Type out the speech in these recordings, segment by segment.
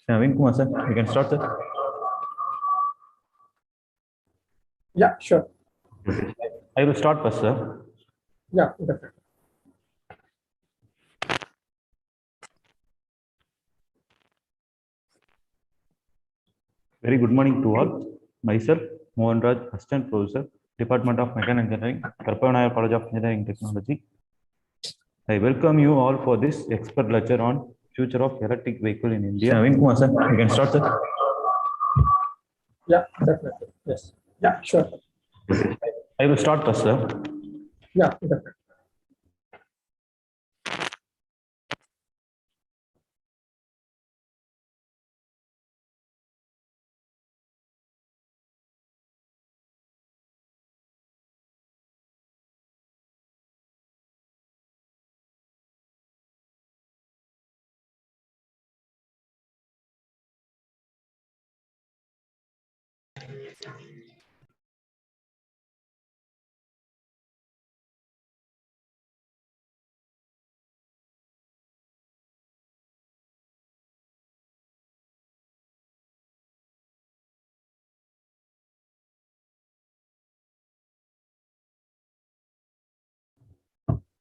Naveen Kumar, sir, you can start, sir. Yeah, sure. I will start first, sir. Yeah, definitely. Very good morning to all. Myself, Mohan Raj, Assistant Professor, Department of Mechanical Engineering, Karpanaya College of Engineering Technology. I welcome you all for this expert lecture on future of electric vehicle in India. Naveen Kumar, sir, you can start, sir. Yeah, definitely. Yes. Yeah, sure. I will start first, sir. Yeah, definitely.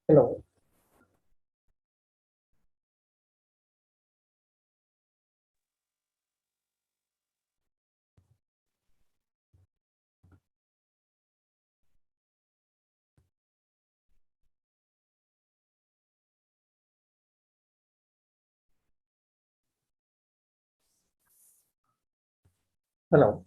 Hello. Hello.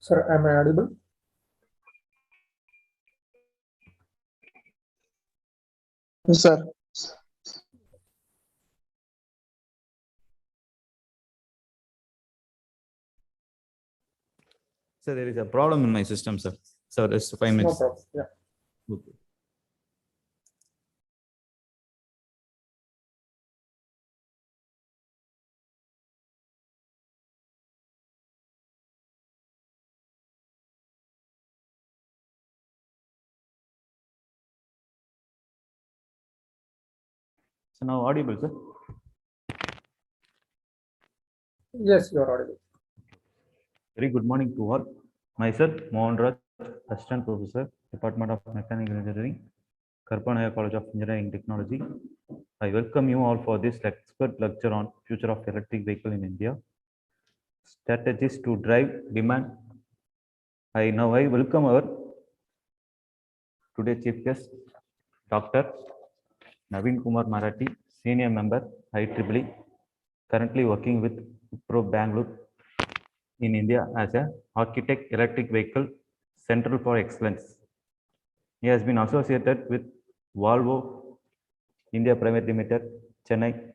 Sir, am I audible? Yes, sir. So there is a problem in my system, sir. So just 5 No minutes. problem. Yeah. Okay. So now audible, sir. Yes, you are audible. Very good morning to all. Myself, Mohan Raj, Assistant Professor, Department of Mechanical Engineering, Karpanaya College of Engineering Technology. I welcome you all for this expert lecture on future of electric vehicle in India. Strategies to drive demand. I welcome our today chief guest, Dr. Naveen Kumar Marathi, Senior Member, IEEE, currently working with Pro Bangalore in India as a architect electric vehicle Central for Excellence. He has been associated with Volvo India Private Limited, Chennai,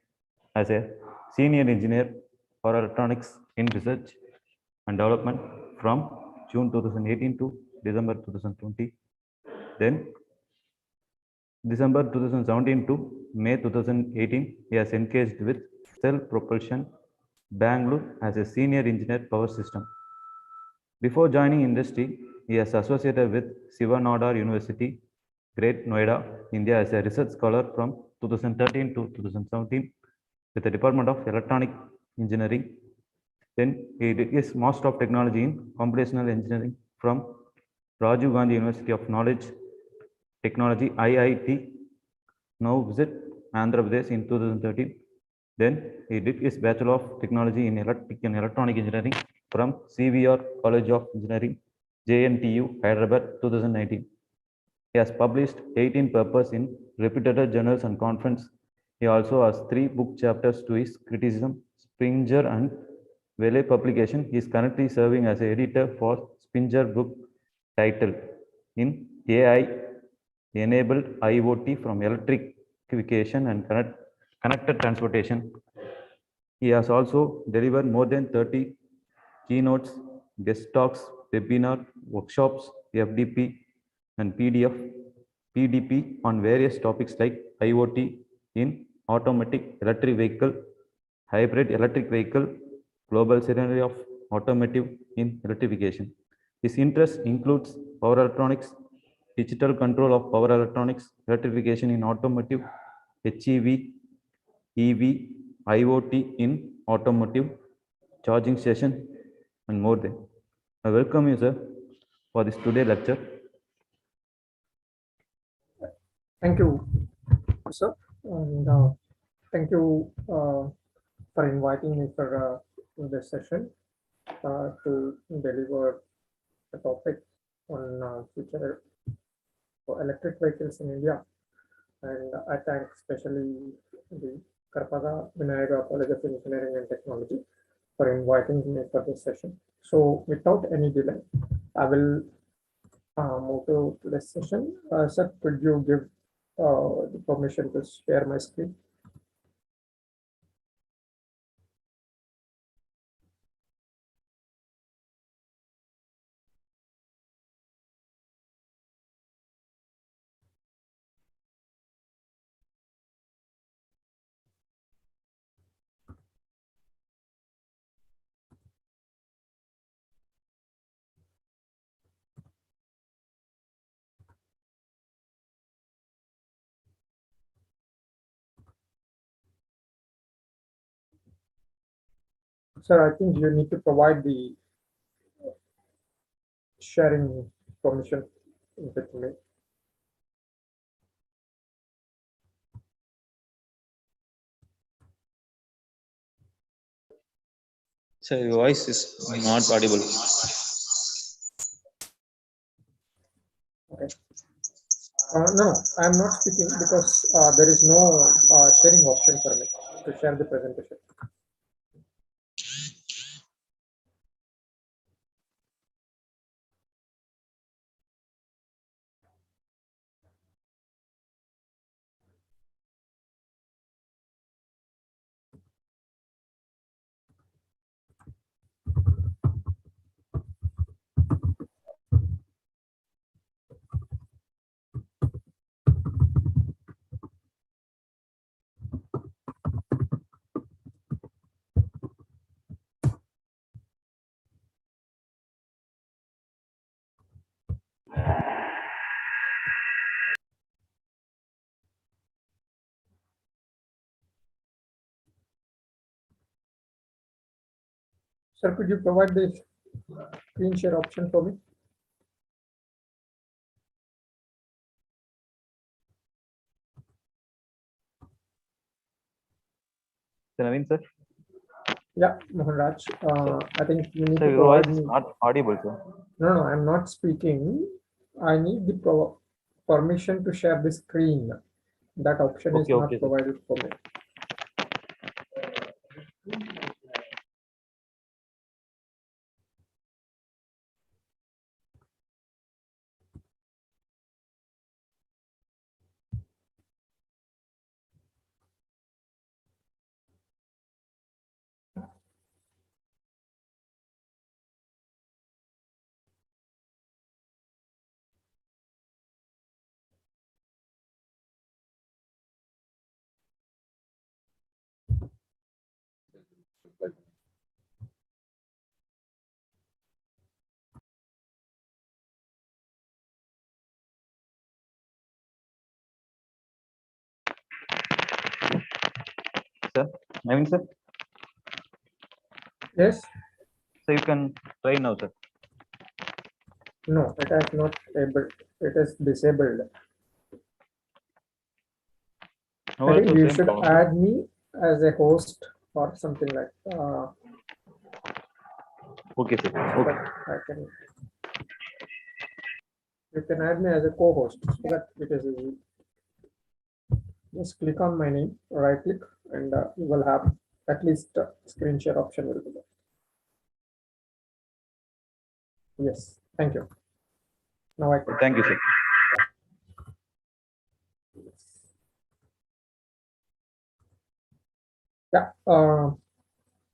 as a senior engineer for electronics in research and development from June 2018 to December 2020. Then December 2017 to May 2018, he has engaged with Cell Propulsion Bangalore as a senior engineer power system. Before joining industry, he is associated with Sivanadar University, Great Noida, India as a research scholar from 2013 to 2017 with the Department of Electronic Engineering. Then he did his Master of Technology in Computational Engineering from Rajiv Gandhi University of Knowledge Technology, IIT, now visit Andhra Pradesh in 2013. Then he did his Bachelor of Technology in Electric and Electronic Engineering from CVR College of Engineering, JNTU, Hyderabad, 2019. He has published 18 papers in reputed journals and conferences. He also has 3 book chapters to his criticism, Springer and Vele publication. He is currently serving as an editor for Springer book titled in AI Enabled IoT from Electrification and Connected Transportation. He has also delivered more than 30 keynotes, guest talks, webinar, workshops, FDP, and PDP on various topics like IoT in automatic electric vehicle, hybrid electric vehicle, global scenario of automotive in electrification. His interest includes power electronics, digital control of power electronics, electrification in automotive, HEV, EV, IoT in automotive, charging station, and more than. I welcome you, sir, for this today lecture. Thank you, sir. And thank you for inviting me for this session to deliver the topic on future for electric vehicles in India. And I thank especially the Karpada Vinayaga College of Engineering and Technology for inviting me for this session. So without any delay, I will move to this session. Sir, could you give the permission to share my screen? Sir, I think you need to provide the sharing permission with me. So your voice is not audible. Okay. No, I'm not speaking because there is no sharing option for me to share the presentation. Sir, could you provide the screen share option for me? Naveen, sir. Yeah, Mohan Raj. I think you need Sir, to your voice provide is me. not audible, sir. No, I'm not speaking. I need the permission to share the screen. That option is Okay, not okay, sir. provided for me. Sir, Naveen, sir. Yes. So you can try now, sir. No, it is not able. It is disabled. No, I think also you same should problem. add me as a host or something like. Okay, sir. So Okay. that I can. You can add me as a co-host so that it is easy. Just click on my name, right click, and you will have at least screen share option will be there. Yes, thank you. Now I can. Thank you, sir. Yeah,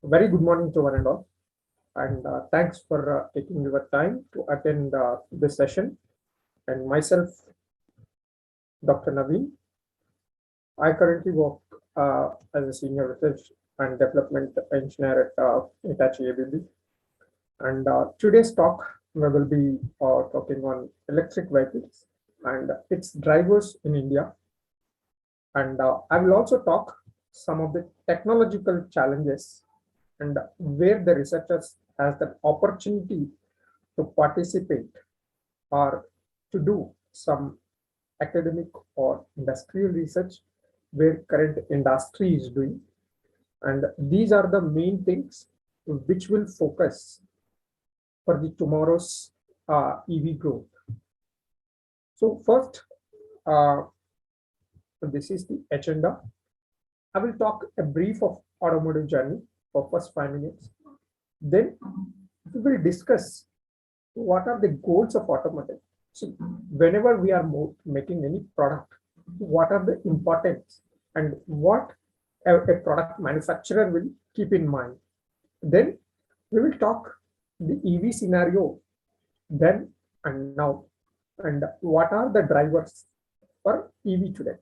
very good morning to one and all, and thanks for taking your time to attend this session. And myself, Dr. Naveen, I currently work as a senior research and development engineer at Hitachi ABB. And today's talk, we will be talking on electric vehicles and its drivers in India. And I will also talk some of the technological challenges and where the researchers has the opportunity to participate or to do some academic or industrial research where current industry is doing. And these are the main things which will focus for the tomorrow's EV growth. So first, this is the agenda. I will talk a brief of automotive journey for first 5 minutes. Then we will discuss what are the goals of automotive. So whenever we are making any product, what are the importance and what a product manufacturer will keep in mind. Then we will talk the EV scenario then and now, and what are the drivers for EV today.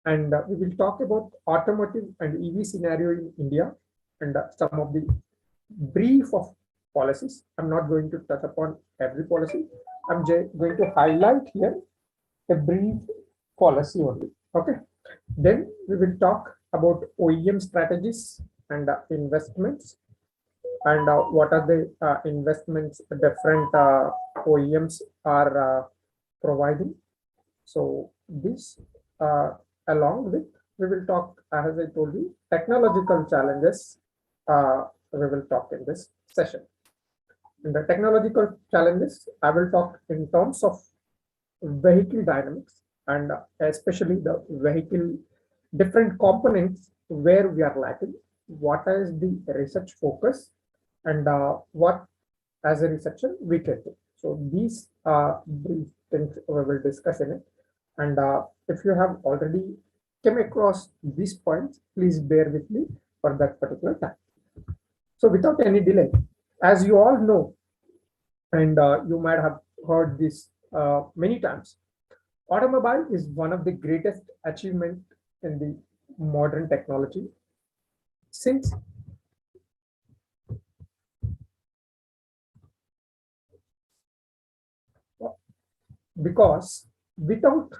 And we will talk about automotive and EV scenario in India and some of the brief of policies. I'm not going to touch upon every policy. I'm just going to highlight here a brief policy only. Okay. Then we will talk about OEM strategies and investments, and what are the investments different OEMs are providing. So this along with, we will talk, as I told you, technological challenges we will talk in this session. In the technological challenges, I will talk in terms of vehicle dynamics and especially the vehicle different components where we are lacking, what is the research focus, and what as a researcher we can do. So these brief things we will discuss in it. And if you have already came across these points, please bear with me for that particular time. So without any delay, as you all know, and you might have heard this many times, automobile is one of the greatest achievement in the modern technology, since because without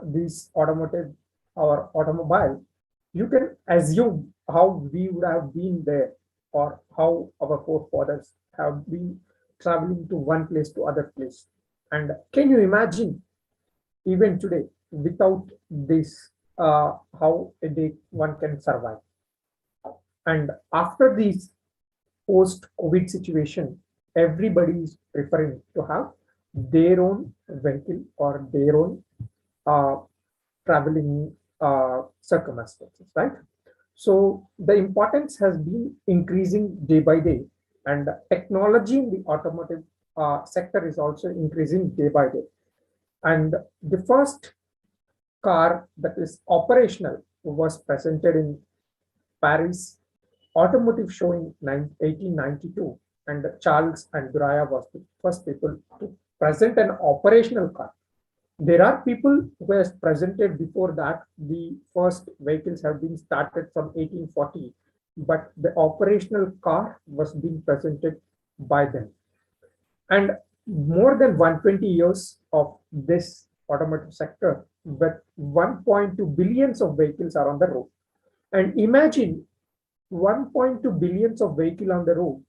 these automotive or automobile, you can assume how we would have been there or how our forefathers have been traveling to one place to other place. And can you imagine even today without this how a day one can survive? And after this post-COVID situation, everybody is preferring to have their own vehicle or their own traveling circumstances, right? So the importance has been increasing day by day, and technology in the automotive sector is also increasing day by day. And the first car that is operational was presented in Paris Automotive Show in 1892, and Charles and Graya was the first people to present an operational car. There are people who has presented before that. The first vehicles have been started from 1840, but the operational car was being presented by them. And more than 120 years of this automotive sector, with 1.2 billions of vehicles are on the road. And imagine 1.2 billions of vehicles on the road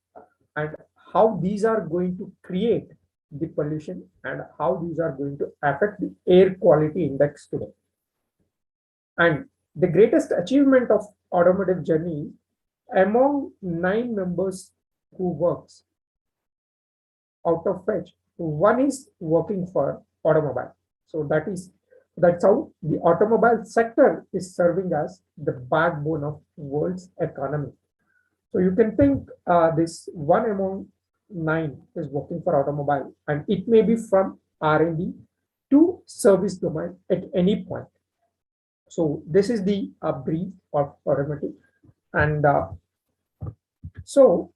and how these are going to create the pollution and how these are going to affect the air quality index today. And the greatest achievement of automotive journey, among 9 members who works, out of which one is working for automobile. So that's how the automobile sector is serving as the backbone of world's economy. So you can think this one among 9 is working for automobile, and it may be from R&D to service domain at any point. So this is the brief of automotive. And so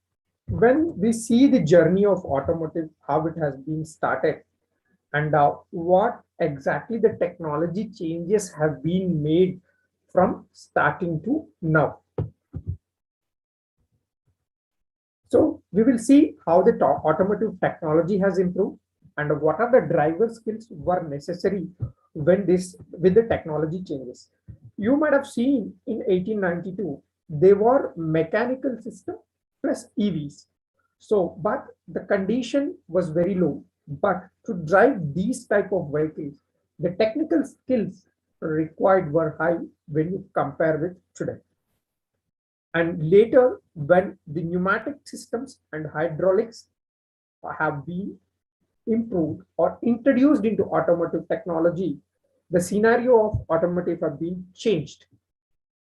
when we see the journey of automotive, how it has been started, and what exactly the technology changes have been made from starting to now. So we will see how the automotive technology has improved and what are the driver skills were necessary when with the technology changes. You might have seen in 1892, they were mechanical system plus EVs. So, but the condition was very low. But to drive these type of vehicles, the technical skills required were high when you compare with today. And later, when the pneumatic systems and hydraulics have been improved or introduced into automotive technology, the scenario of automotive have been changed.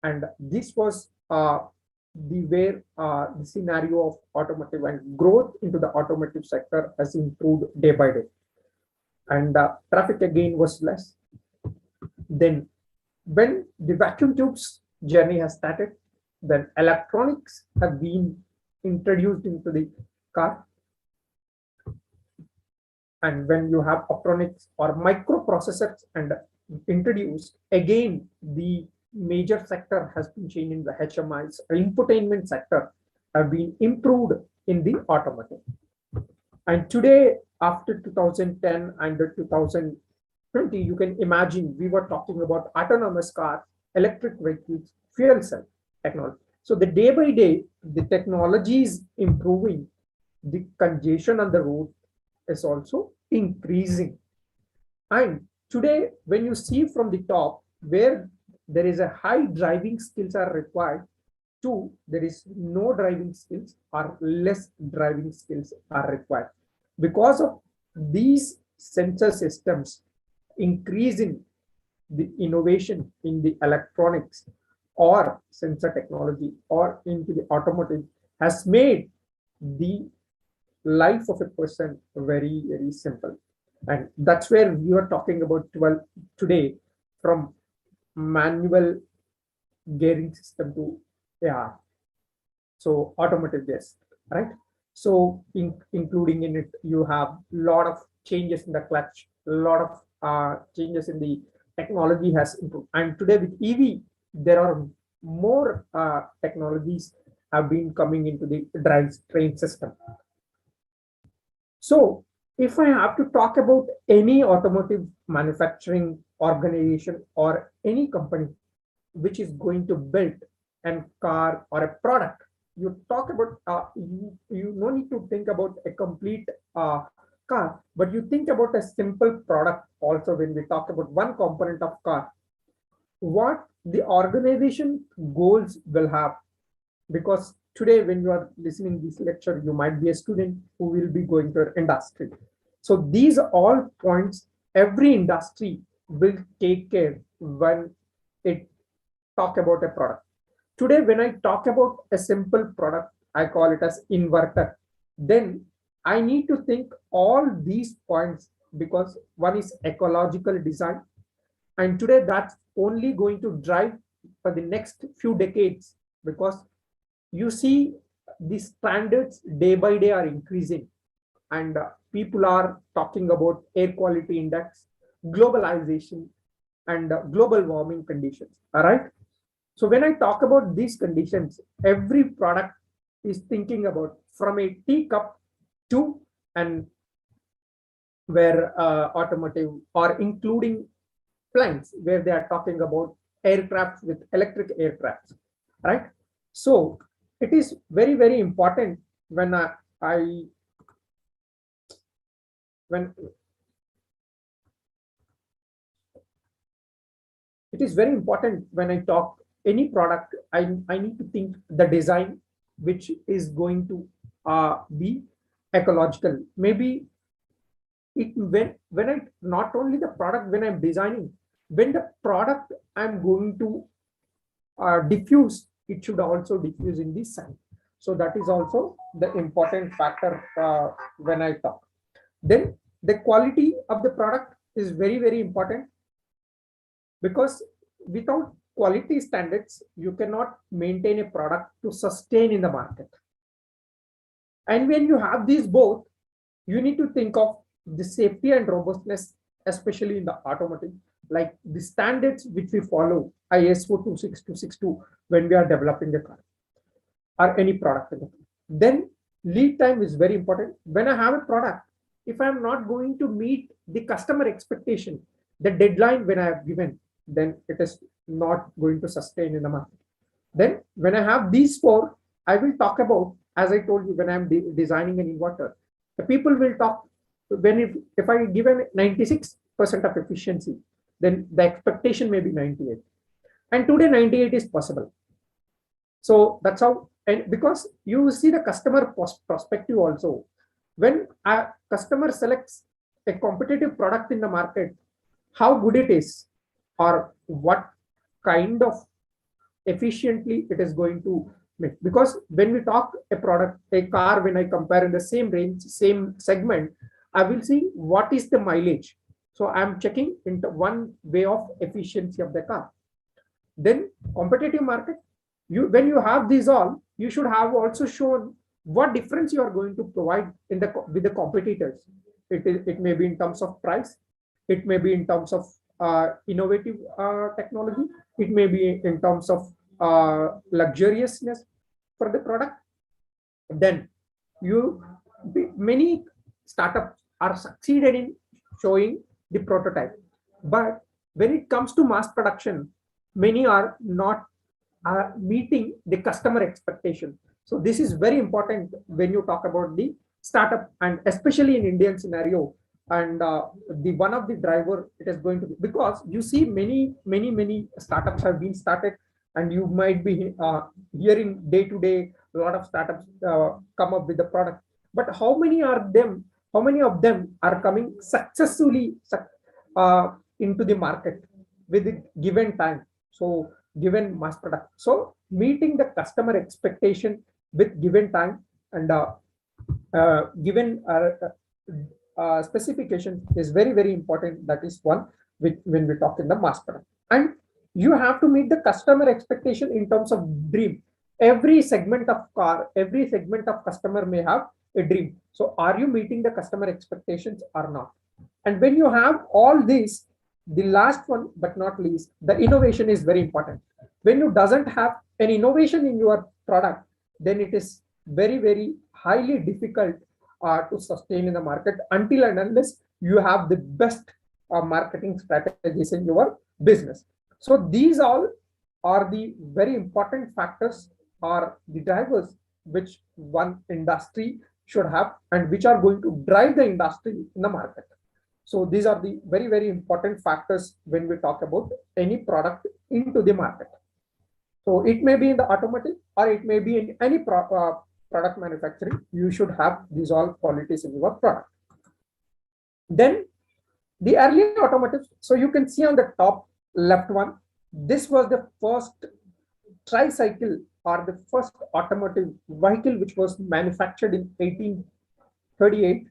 And this was the scenario of automotive, and growth into the automotive sector has improved day by day. And traffic again was less. Then when the vacuum tubes journey has started, then electronics have been introduced into the car. And when you have optronics or microprocessors and introduced, again, the major sector has been changed in the HMIs. Infotainment sector have been improved in the automotive. And today, after 2010 and 2020, you can imagine we were talking about autonomous cars, electric vehicles, fuel cell technology. So the day by day, the technology is improving. The congestion on the road is also increasing. And today, when you see from the top, where there is a high driving skills are required, to there is no driving skills or less driving skills are required. Because of these sensor systems increasing, the innovation in the electronics or sensor technology or into the automotive has made the life of a person very, very simple. And that's where we are talking about today, from manual gearing system to so automotive gears, right? So including in it, you have a lot of changes in the clutch, a lot of changes in the technology has improved. And today with EV, there are more technologies have been coming into the drivetrain system. So if I have to talk about any automotive manufacturing organization or any company which is going to build a car or a product, you talk about, you no need to think about a complete car, but you think about a simple product also. When we talk about one component of car, what the organization goals will have, because today when you are listening this lecture, you might be a student who will be going to an industry. So these are all points every industry will take care when it talk about a product. Today, when I talk about a simple product, I call it as inverter. Then I need to think all these points, because one is ecological design. And today that's only going to drive for the next few decades, because you see the standards day by day are increasing, and people are talking about air quality index, globalization, and global warming conditions. All right. So when I talk about these conditions, every product is thinking about from a teacup to and where automotive or including planes, where they are talking about aircraft with electric aircraft, right? So it is very, very important when it is very important when I talk any product, I need to think the design which is going to be ecological. Maybe it when I not only the product when I'm designing, when the product I'm going to diffuse, it should also diffuse in this side. So that is also the important factor when I talk. Then the quality of the product is very, very important, because without quality standards, you cannot maintain a product to sustain in the market. And when you have these both, you need to think of the safety and robustness, especially in the automotive, like the standards which we follow, ISO 26262, when we are developing a car or any product. Then lead time is very important. When I have a product, if I'm not going to meet the customer expectation, the deadline when I have given, then it is not going to sustain in the market. Then when I have these four, I will talk about, as I told you, when I'm designing an inverter, the people will talk, when if I give a 96% of efficiency, then the expectation may be 98. And today 98 is possible. So that's how, and because you see the customer perspective also, when a customer selects a competitive product in the market, how good it is, or what kind of efficiently it is going to make. Because when we talk a product, a car, when I compare in the same range, same segment, I will see what is the mileage. So I'm checking into one way of efficiency of the car. Then competitive market, you when you have these all, you should have also shown what difference you are going to provide in the with the competitors. It may be in terms of price, it may be in terms of innovative technology, it may be in terms of luxuriousness for the product. Then you many startups are succeeded in showing the prototype, but when it comes to mass production, many are not meeting the customer expectation. So this is very important when you talk about the startup, and especially in Indian scenario. And the one of the driver it is going to be, because you see many startups have been started, and you might be hearing day to day a lot of startups come up with the product. But how many of them are coming successfully into the market with the given time? So given mass product, so meeting the customer expectation with given time and given specification is very important. That is one when we talk in the mass product. And you have to meet the customer expectation in terms of dream. Every segment of car, every segment of customer may have a dream. So are you meeting the customer expectations or not? And when you have all these, the last one but not least, the innovation is very important. When you doesn't have an innovation in your product, then it is very highly difficult to sustain in the market until and unless you have the best marketing strategies in your business. So these all are the very important factors or the drivers which one industry should have, and which are going to drive the industry in the market. So these are the very important factors when we talk about any product into the market. So it may be in the automotive or it may be in any product manufacturing. You should have these all qualities in your product. Then the early automotive. So you can see on the top left one, this was the first tricycle or the first automotive vehicle which was manufactured in 1838,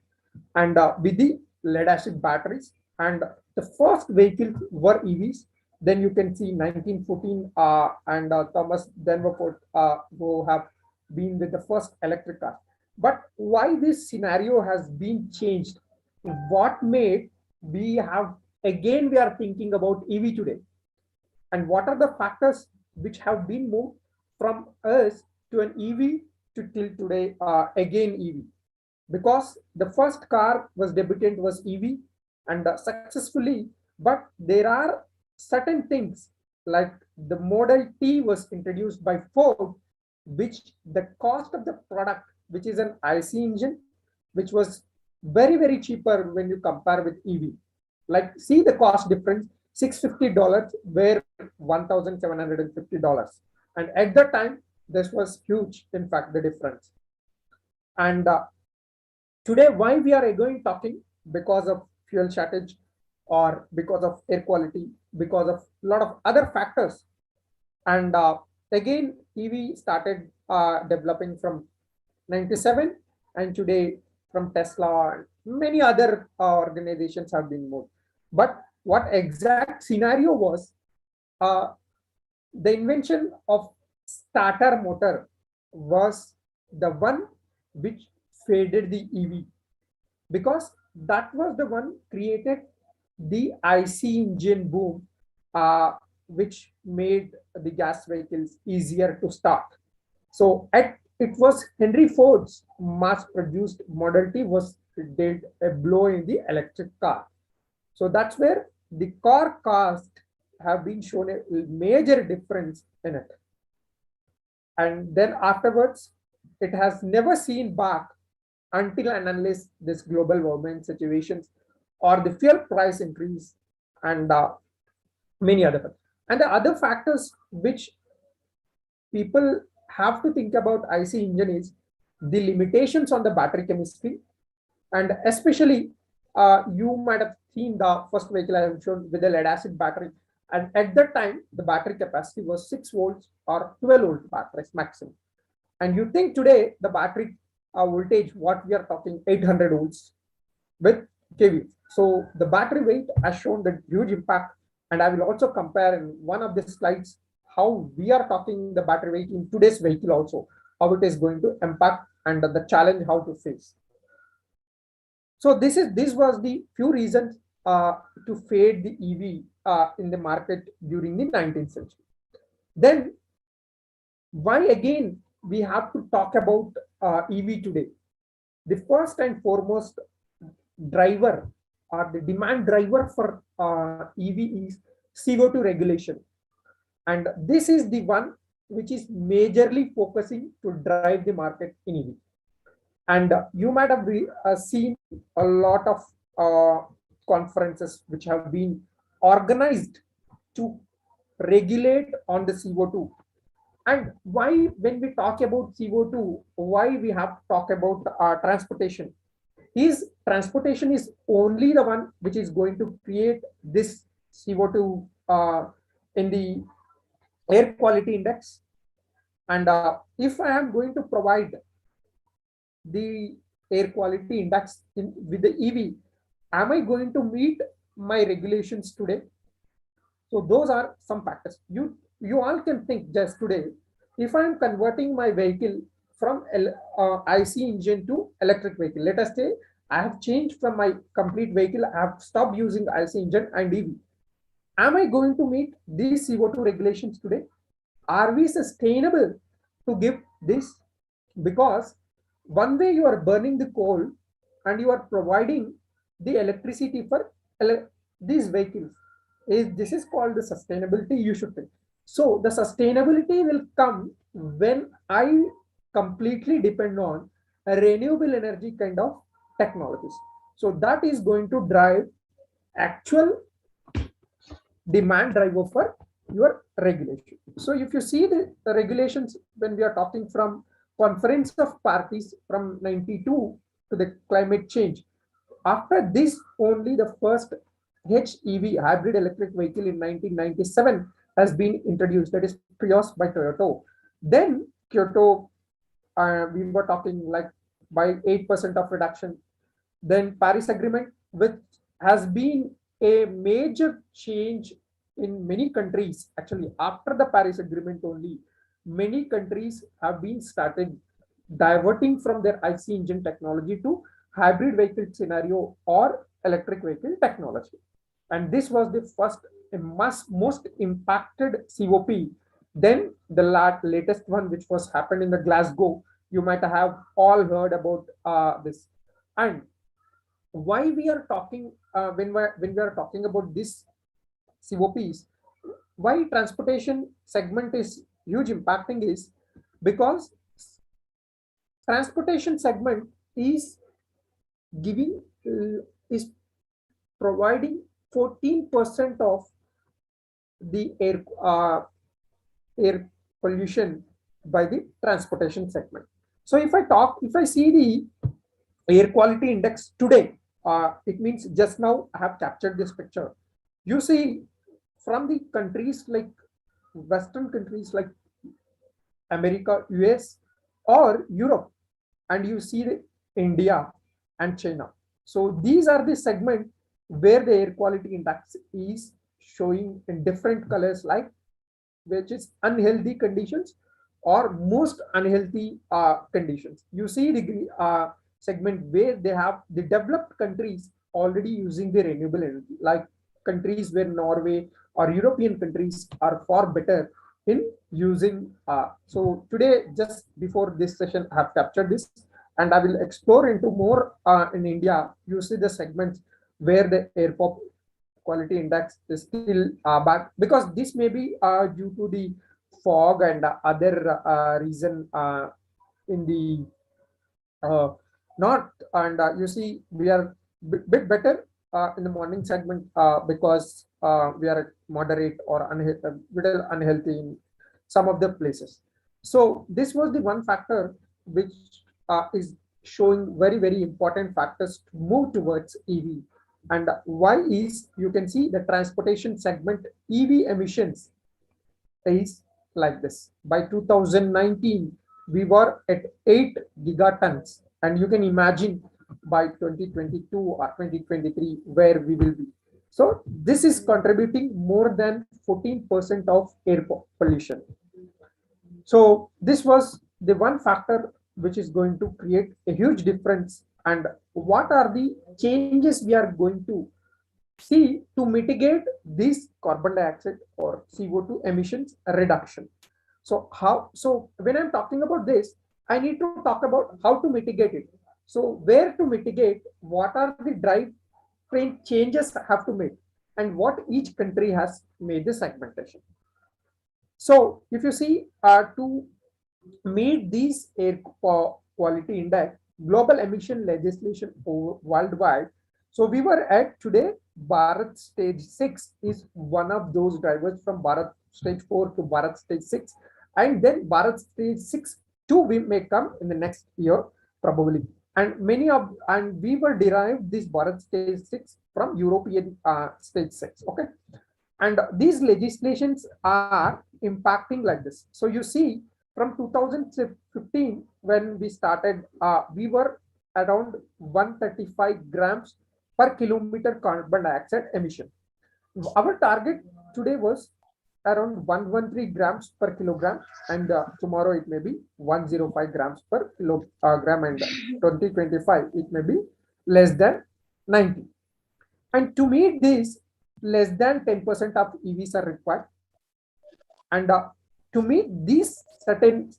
and with the lead acid batteries, and the first vehicles were EVs. Then you can see 1914 and Thomas Denverport who have been with the first electric car. But why this scenario has been changed? What made we have again we are thinking about EV today, and what are the factors which have been moved from us to an EV to till today again EV? Because the first car was debutant was EV and successfully, but there are certain things like the Model T was introduced by Ford, which the cost of the product, which is an IC engine, which was very cheaper when you compare with EV. Like see the cost difference, $650 where $1,750, and at that time this was huge. In fact, the difference. And today, why we are again talking? Because of fuel shortage, or because of air quality, because of a lot of other factors. And again, EV started developing from 97, and today from Tesla and many other organizations have been moved. But what exact scenario was the invention of starter motor was the one which faded the EV, because that was the one created the IC engine boom, which made the gas vehicles easier to start. So it was Henry Ford's mass-produced Model T was did a blow in the electric car. So that's where the car cost have been shown a major difference in it. And then afterwards, it has never seen back until and unless this global warming situations or the fuel price increase and many other factors. And the other factors which people have to think about IC engine is the limitations on the battery chemistry, And especially, you might have seen the first vehicle I have shown with a lead acid battery. And at that time, the battery capacity was 6 volts or 12-volt batteries maximum. And you think today the battery voltage, what we are talking, 800 volts with kV. So the battery weight has shown the huge impact. And I will also compare in one of the slides how we are talking the battery weight in today's vehicle also, how it is going to impact and the challenge how to face. So this was the few reasons to fade the EV in the market during the 19th century. Then why again we have to talk about EV today? The first and foremost driver or the demand driver for EV is CO2 regulation. And this is the one which is majorly focusing to drive the market in EV. And you might have seen a lot of conferences which have been organized to regulate on the CO2. And why, when we talk about CO2, why we have to talk about transportation? Is transportation is only the one which is going to create this CO2 in the air quality index. And if I am going to provide the air quality index with the EV, am I going to meet my regulations today? So those are some factors. You all can think just today, if I am converting my vehicle from IC engine to electric vehicle, let us say I have changed from my complete vehicle, I have stopped using IC engine and EV. Am I going to meet these CO2 regulations today? Are we sustainable to give this? Because one way you are burning the coal and you are providing the electricity for these vehicles. This is called the sustainability, you should think. So the sustainability will come when I completely depend on a renewable energy kind of technologies. So that is going to drive actual demand driver for your regulation. So if you see the regulations, when we are talking from Conference of Parties from 92 to the climate change, after this only the first HEV hybrid electric vehicle in 1997 has been introduced, that is Prius by Toyota. Then Kyoto, we were talking like by 8% of reduction. Then Paris Agreement, which has been a major change in many countries. Actually, after the Paris Agreement only, many countries have been started diverting from their IC engine technology to hybrid vehicle scenario or electric vehicle technology. And this was the first most impacted COP. Then the latest one, which was happened in the Glasgow, you might have all heard about this. And why we are talking when we are talking about this COPs, why transportation segment is huge impacting is because transportation segment is giving is providing 14% of the air pollution by the transportation segment. So if I see the air quality index today, it means just now I have captured this picture. You see from the countries like Western countries like America, US or Europe, and you see the India and China. So these are the segment where the air quality index is showing in different colors, like which is unhealthy conditions or most unhealthy conditions. You see the segment where they have the developed countries already using the renewable energy, like countries where Norway or European countries are far better in using. So today, just before this session, I have captured this, and I will explore into more in India. You see the segments where the air quality index is still back, because this may be due to the fog and other reason in the not. And you see we are bit better in the morning segment because we are moderate or little unhealthy in some of the places. So this was the one factor which is showing very important factors to move towards EV. And why is, you can see the transportation segment EV emissions is like this. By 2019, we were at 8 gigatons, and you can imagine by 2022 or 2023 where we will be. So this is contributing more than 14% of air pollution. So this was the one factor which is going to create a huge difference. And what are the changes we are going to see to mitigate this carbon dioxide or CO2 emissions reduction? So when I'm talking about this, I need to talk about how to mitigate it. So where to mitigate, what are the drive train changes have to make, and what each country has made the segmentation. So if you see, to meet these air quality index, global emission legislation worldwide. So we were at today, Bharat stage 6 is one of those drivers, from Bharat stage 4 to Bharat stage 6. And then Bharat stage 6 2 we may come in the next year, probably. And we were derived this Bharat stage 6 from European stage 6. Okay. And these legislations are impacting like this. So you see, from 2015, when we started, we were around 135 grams per kilometer carbon dioxide emission. Our target today was around 113 grams per kilogram, and tomorrow it may be 105 grams per kilogram, and 2025 it may be less than 90. And to meet this, less than 10% of EVs are required. And to meet these certain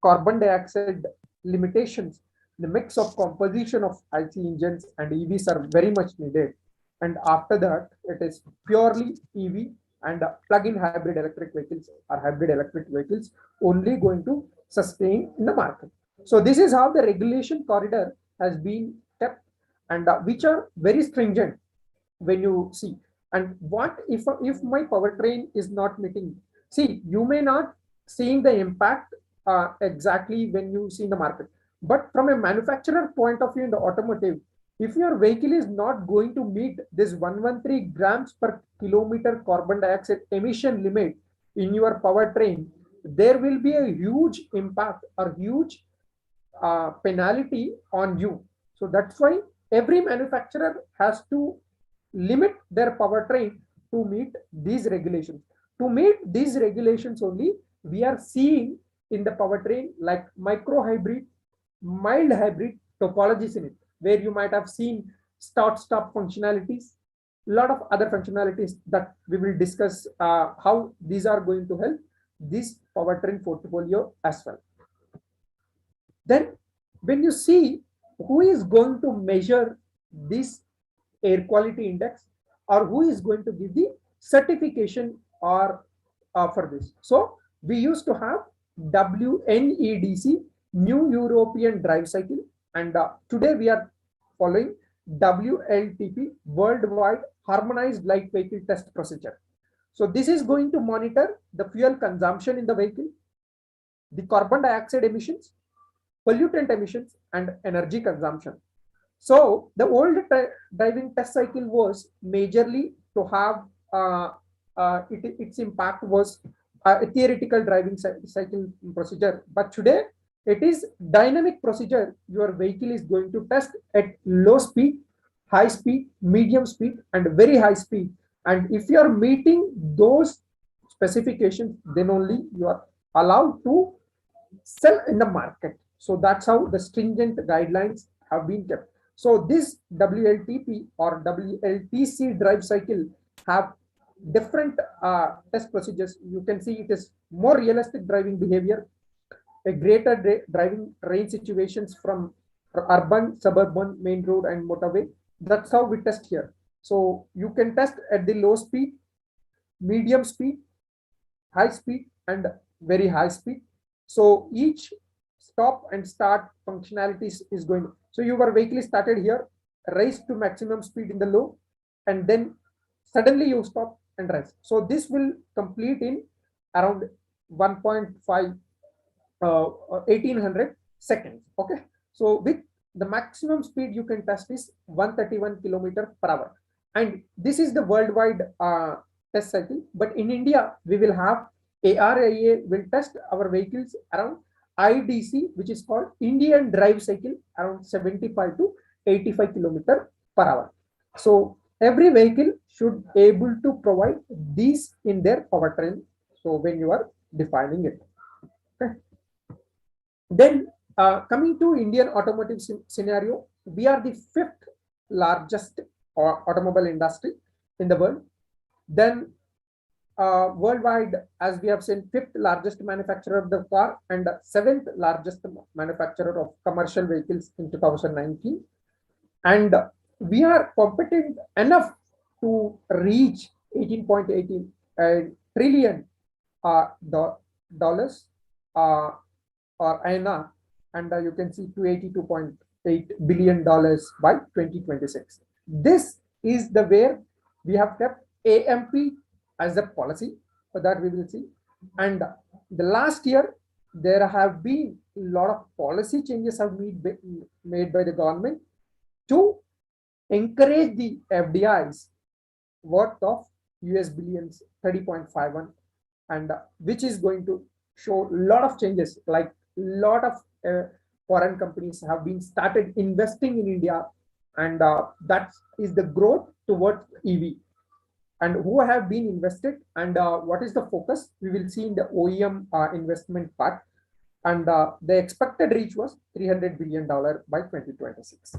carbon dioxide limitations, the mix of composition of IC engines and EVs are very much needed. And after that, it is purely EV and plug-in hybrid electric vehicles or hybrid electric vehicles only going to sustain in the market. So this is how the regulation corridor has been kept, and which are very stringent when you see. And what if my powertrain is not meeting? See, you may not seeing the impact exactly when you see in the market, but from a manufacturer point of view in the automotive, if your vehicle is not going to meet this 113 grams per kilometer carbon dioxide emission limit in your powertrain, there will be a huge impact or huge penalty on you. So that's why every manufacturer has to limit their powertrain to meet these regulations. To meet these regulations only, we are seeing in the powertrain like micro hybrid, mild hybrid topologies in it, where you might have seen start-stop functionalities, a lot of other functionalities that we will discuss how these are going to help this powertrain portfolio as well. Then when you see who is going to measure this air quality index, or who is going to give the certification or for this. So we used to have WNEDC, New European Drive Cycle, and today we are following WLTP, Worldwide Harmonized Light Vehicle Test Procedure. So this is going to monitor the fuel consumption in the vehicle, the carbon dioxide emissions, pollutant emissions, and energy consumption. So the old driving test cycle was majorly to have its impact was a theoretical driving cycle procedure, but today it is dynamic procedure. Your vehicle is going to test at low speed, high speed, medium speed, and very high speed. And if you are meeting those specifications, then only you are allowed to sell in the market. So that's how the stringent guidelines have been kept. So this WLTP or WLTC drive cycle have different test procedures. You can see it is more realistic driving behavior, a greater driving range situations from urban, suburban, main road, and motorway. That's how we test here. So you can test at the low speed, medium speed, high speed, and very high speed. So each stop and start functionalities is going. So your vehicle is started here, raised to maximum speed in the low, and then suddenly you stop and rise. So this will complete in around 1.5 1800 seconds. Okay. So with the maximum speed you can test is 131 kilometer per hour. And this is the worldwide test cycle. But in India, we will have ARIA will test our vehicles around IDC, which is called Indian Drive Cycle, around 75 to 85 kilometer per hour. So every vehicle should able to provide these in their powertrain. So when you are defining it, okay. Then coming to Indian automotive scenario, we are the fifth largest automobile industry in the world. Then worldwide, as we have seen, fifth largest manufacturer of the car and seventh largest manufacturer of commercial vehicles in 2019. And we are competent enough to reach 18.18 trillion dollars or INR, and you can see $282.8 billion by 2026. This is the where we have kept AMP as a policy, for that we will see. And the last year, there have been a lot of policy changes have made by the government to encourage the FDIs worth of US billions 30.51, and which is going to show a lot of changes, like a lot of foreign companies have been started investing in India, and that is the growth towards EV. And who have been invested, and what is the focus, we will see in the OEM investment part. And the expected reach was $300 billion by 2026.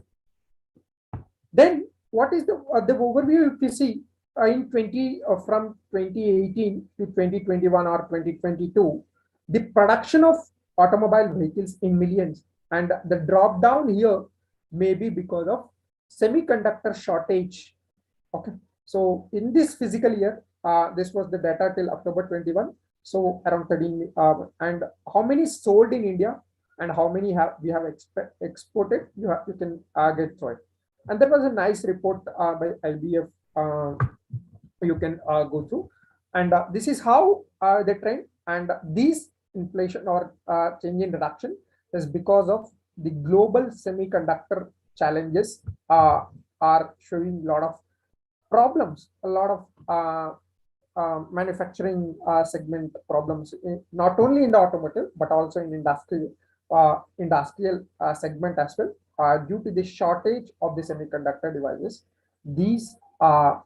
Then what is the overview? If you see in from 2018 to 2021 or 2022, the production of automobile vehicles in millions, and the drop down here may be because of semiconductor shortage. Okay, so in this physical year, this was the data till October 21. So around 13, and how many sold in India and how many we have exported, you can get through it. And there was a nice report by LBF you can go through. And this is how the trend, and these inflation or change in reduction is because of the global semiconductor challenges are showing a lot of problems, a lot of manufacturing segment problems, not only in the automotive but also in industrial segment as well. Due to the shortage of the semiconductor devices, these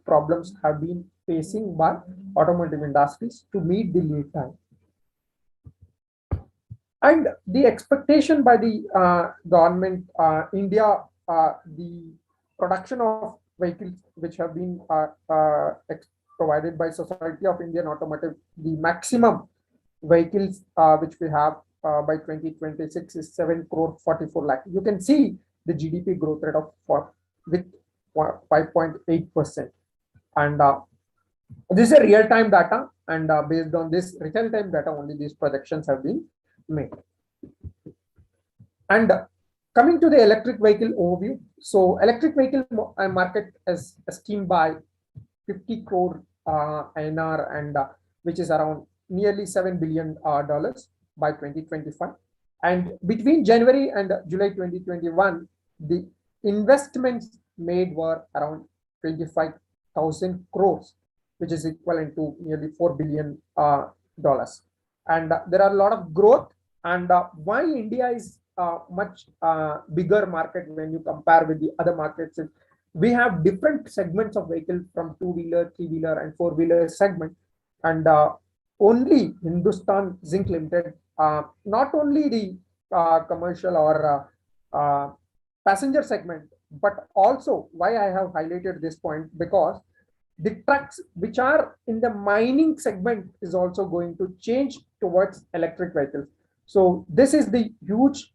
problems have been facing by automotive industries to meet the lead time. And the expectation by the government, India, the production of vehicles which have been provided by Society of Indian Automotive, the maximum vehicles which we have by 2026 is 7 crore 44 lakh. You can see the GDP growth rate of with 5.8%. And this is a real-time data, and based on this real-time data only these projections have been made. And coming to the electric vehicle overview, so electric vehicle market is esteemed by 50 crore INR, and which is around nearly $7 billion by 2025. And between January and July 2021, the investments made were around 25,000 crores, which is equivalent to nearly $4 billion. And there are a lot of growth. And why India is much bigger market when you compare with the other markets is we have different segments of vehicle, from two-wheeler, three-wheeler, and four-wheeler segment. And only Hindustan Zinc Limited, not only the commercial or passenger segment, but also why I have highlighted this point, because the trucks which are in the mining segment is also going to change towards electric vehicles. So this is the huge,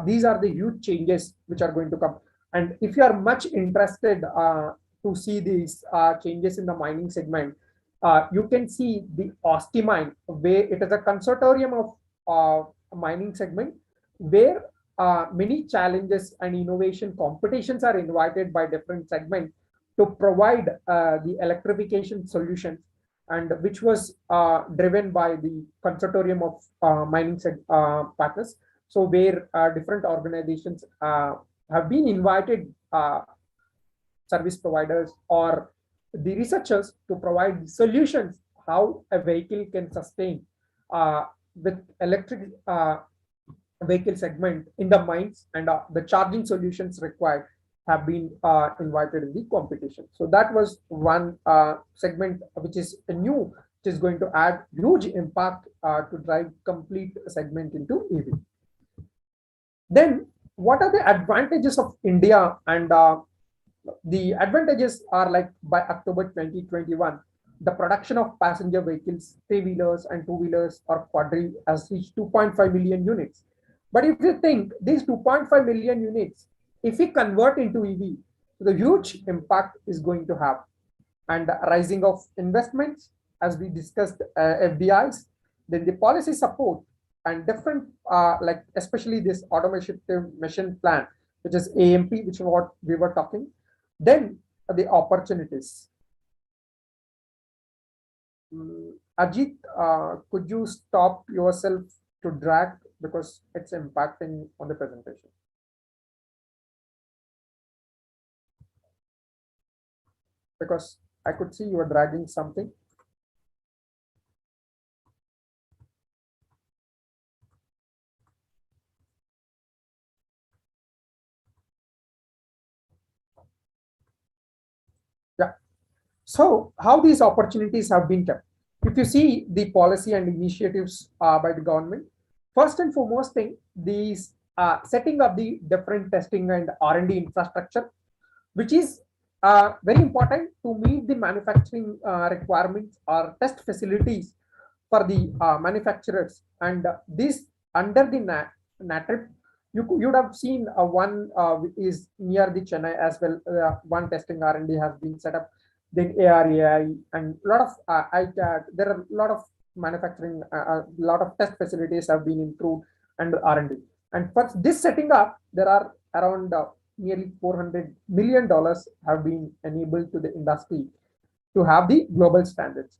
these are the huge changes which are going to come. And if you are much interested to see these changes in the mining segment, you can see the Osti mine, where it is a consortium of mining segment, where many challenges and innovation competitions are invited by different segments to provide the electrification solutions, and which was driven by the consortium of mining partners. So where different organizations have been invited service providers or the researchers to provide solutions how a vehicle can sustain with electric vehicle segment in the minds, and the charging solutions required have been invited in the competition. So that was one segment which is new, which is going to add huge impact to drive complete segment into EV. Then what are the advantages of India? And the advantages are like by October 2021, the production of passenger vehicles, three-wheelers and two-wheelers or quadri has reached 2.5 million units. But if you think these 2.5 million units, if we convert into EV, the huge impact is going to have. And rising of investments, as we discussed, FDIs, then the policy support and different, like especially this automation mission plan, which is AMP, which is what we were talking. Then the opportunities. Ajit, could you stop yourself to drag because it's impacting on the presentation? Because I could see you were dragging something. Yeah. So how these opportunities have been kept? If you see the policy and initiatives by the government, first and foremost thing, these setting up the different testing and R&D infrastructure, which is very important to meet the manufacturing requirements or test facilities for the manufacturers. And this under the NATRIP, you would have seen one is near the Chennai as well. One testing R&D has been set up. Then ARAI and a lot of ICAT. There are a lot of manufacturing, a lot of test facilities have been improved and R&D. And for this setting up, there are around nearly $400 million have been enabled to the industry to have the global standards.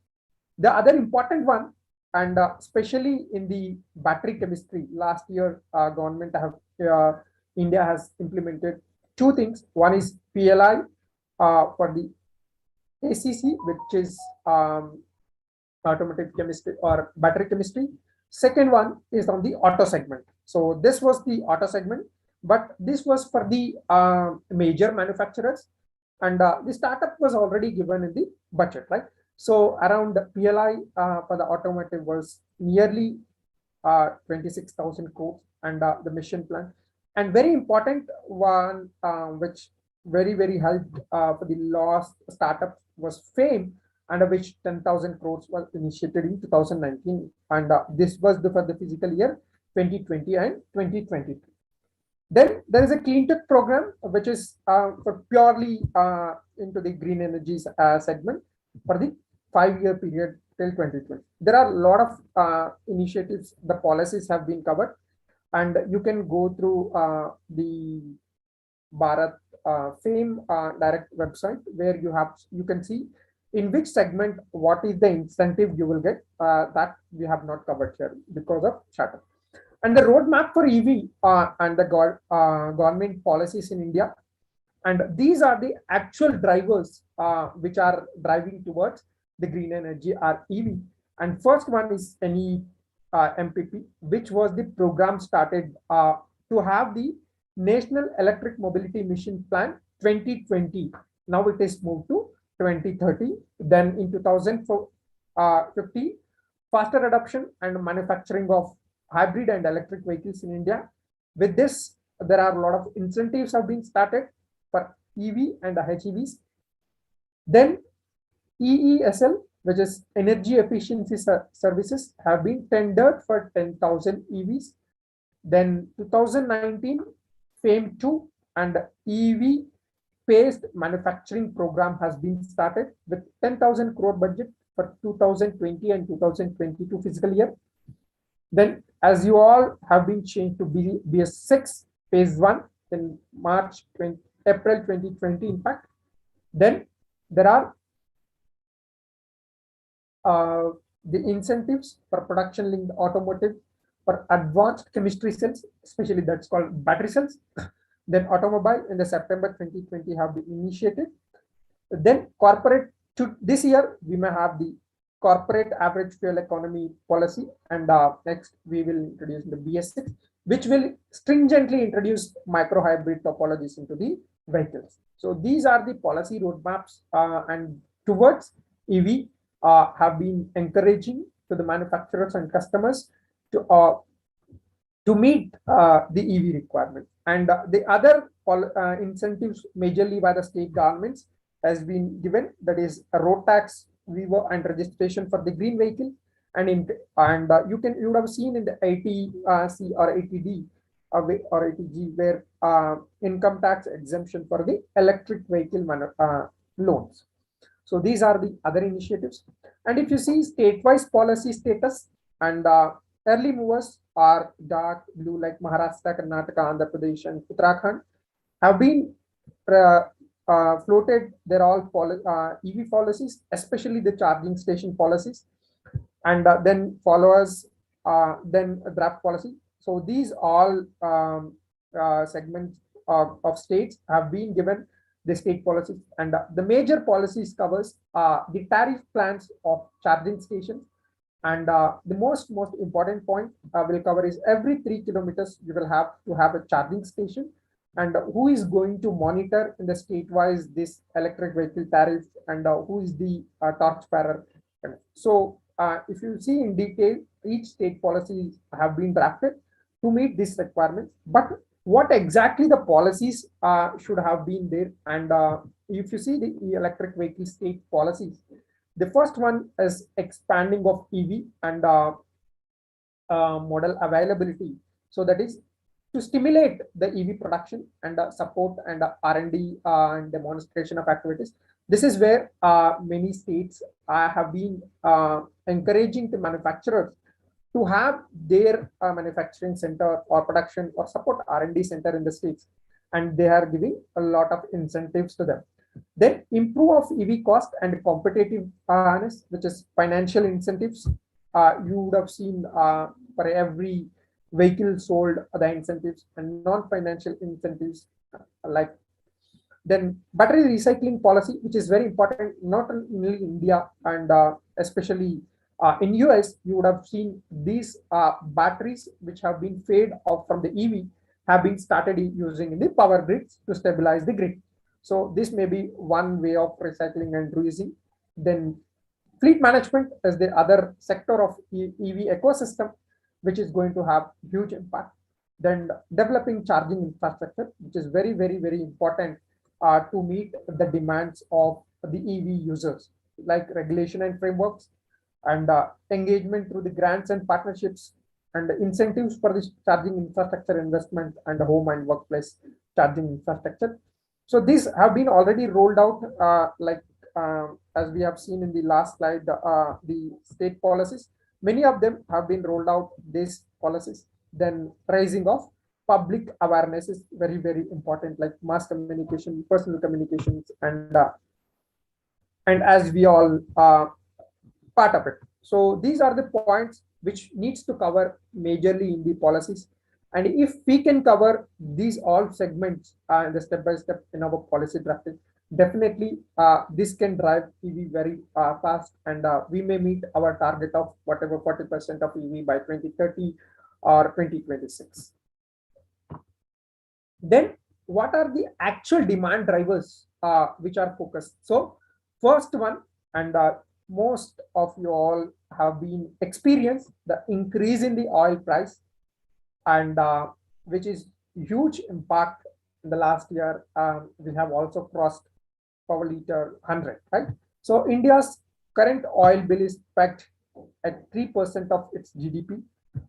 The other important one, and especially in the battery chemistry, last year government have India has implemented two things. One is PLI for the ACC, which is automotive chemistry or battery chemistry. Second one is on the auto segment. So this was the auto segment, but this was for the major manufacturers, and the startup was already given in the budget, right? So around the PLI for the automotive was nearly 26,000 crores, and the mission plan. And very important one, which very helped for the lost startup was FAME, under which 10,000 crores was initiated in 2019, and this was for the physical year 2020 and 2023. Then there is a clean tech program, which is for purely into the green energies segment for the 5-year period till 2020. There are a lot of initiatives, the policies have been covered, and you can go through the Bharat FAME direct website, where you can see in which segment what is the incentive you will get. That we have not covered here because of charter. And the roadmap for EV and the government policies in India. And these are the actual drivers which are driving towards the green energy or EV. And first one is MPP, which was the program started to have the National Electric Mobility Mission Plan 2020. Now it is moved to 2030. Then in 2050, faster adoption and manufacturing of hybrid and electric vehicles in India. With this, there are a lot of incentives have been started for EV and HEVs. Then EESL, which is energy efficiency services, have been tendered for 10,000 EVs. Then 2019, FAME 2 and EV based manufacturing program has been started with 10,000 crore budget for 2020 and 2022 fiscal year. Then, as you all have been changed to BS6 phase 1 in April 2020, in fact. Then there are the incentives for production linked automotive for advanced chemistry cells, especially that's called battery cells. Then automobile in the September 2020 have been initiated. Then corporate, to this year we may have the corporate average fuel economy policy, and next we will introduce the BS6, which will stringently introduce micro hybrid topologies into the vehicles. So these are the policy roadmaps, and towards EV have been encouraging to the manufacturers and customers to meet the EV requirement. And the other incentives majorly by the state governments has been given, that is a road tax, VIVO, and registration for the green vehicle. And you would have seen in the 80C or 80D or 80G where income tax exemption for the electric vehicle loans. So these are the other initiatives. And if you see state-wise policy status, and early movers are dark blue like Maharashtra, Karnataka, Andhra Pradesh, and Uttarakhand have been floated. They're all EV policies, especially the charging station policies, and then followers, then a draft policy. So these all segments of states have been given the state policies, and the major policies covers the tariff plans of charging stations. And the most important point will cover is every 3 kilometers you will have to have a charging station, and who is going to monitor in the state-wise this electric vehicle tariff, and who is the torchbearer. So if you see in detail, each state policies have been drafted to meet this requirement. But what exactly the policies should have been there, and if you see the electric vehicle state policies, the first one is expanding of EV and model availability. So that is to stimulate the EV production and support and R&D and demonstration of activities. This is where many states have been encouraging the manufacturers to have their manufacturing center or production or support R&D center in the states, and they are giving a lot of incentives to them. Then improve of EV cost and competitiveness, which is financial incentives. You would have seen for every vehicle sold the incentives and non-financial incentives like. Then battery recycling policy, which is very important, not only in India and especially in US, you would have seen these batteries which have been fed off from the EV have been started using in the power grids to stabilize the grid. So this may be one way of recycling and reusing. Then fleet management is the other sector of EV ecosystem, which is going to have huge impact. Then developing charging infrastructure, which is very, very, very important to meet the demands of the EV users, like regulation and frameworks, and engagement through the grants and partnerships, and incentives for this charging infrastructure investment and home and workplace charging infrastructure. So these have been already rolled out, as we have seen in the last slide, the state policies. Many of them have been rolled out, these policies. Then raising of public awareness is very, very important, like mass communication, personal communications, and as we all part of it. So these are the points which needs to cover majorly in the policies. And if we can cover these all segments in the step by step in our policy drafting, definitely this can drive EV very fast, and we may meet our target of whatever 40% of EV by 2030 or 2026. Then what are the actual demand drivers which are focused? So first one, and most of you all have been experienced the increase in the oil price, and which is huge impact in the last year. We have also crossed per liter 100, right? So India's current oil bill is pegged at 3% of its GDP,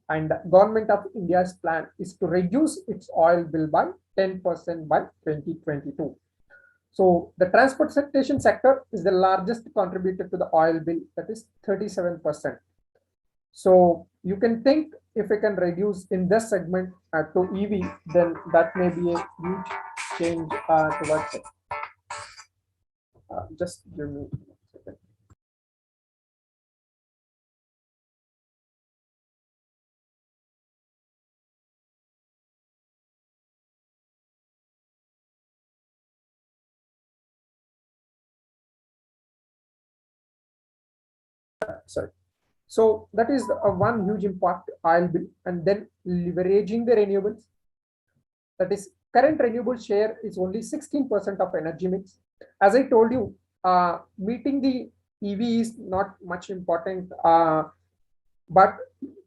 and government of India's plan is to reduce its oil bill by 10% by 2022. So the transportation sector is the largest contributor to the oil bill, that is 37%. So you can think if we can reduce in this segment to EV, then that may be a huge change towards it. Just give me a second. sorry. So that is one huge impact I'll build, and then leveraging the renewables. That is, current renewable share is only 16% of energy mix. As I told you, meeting the EV is not much important, but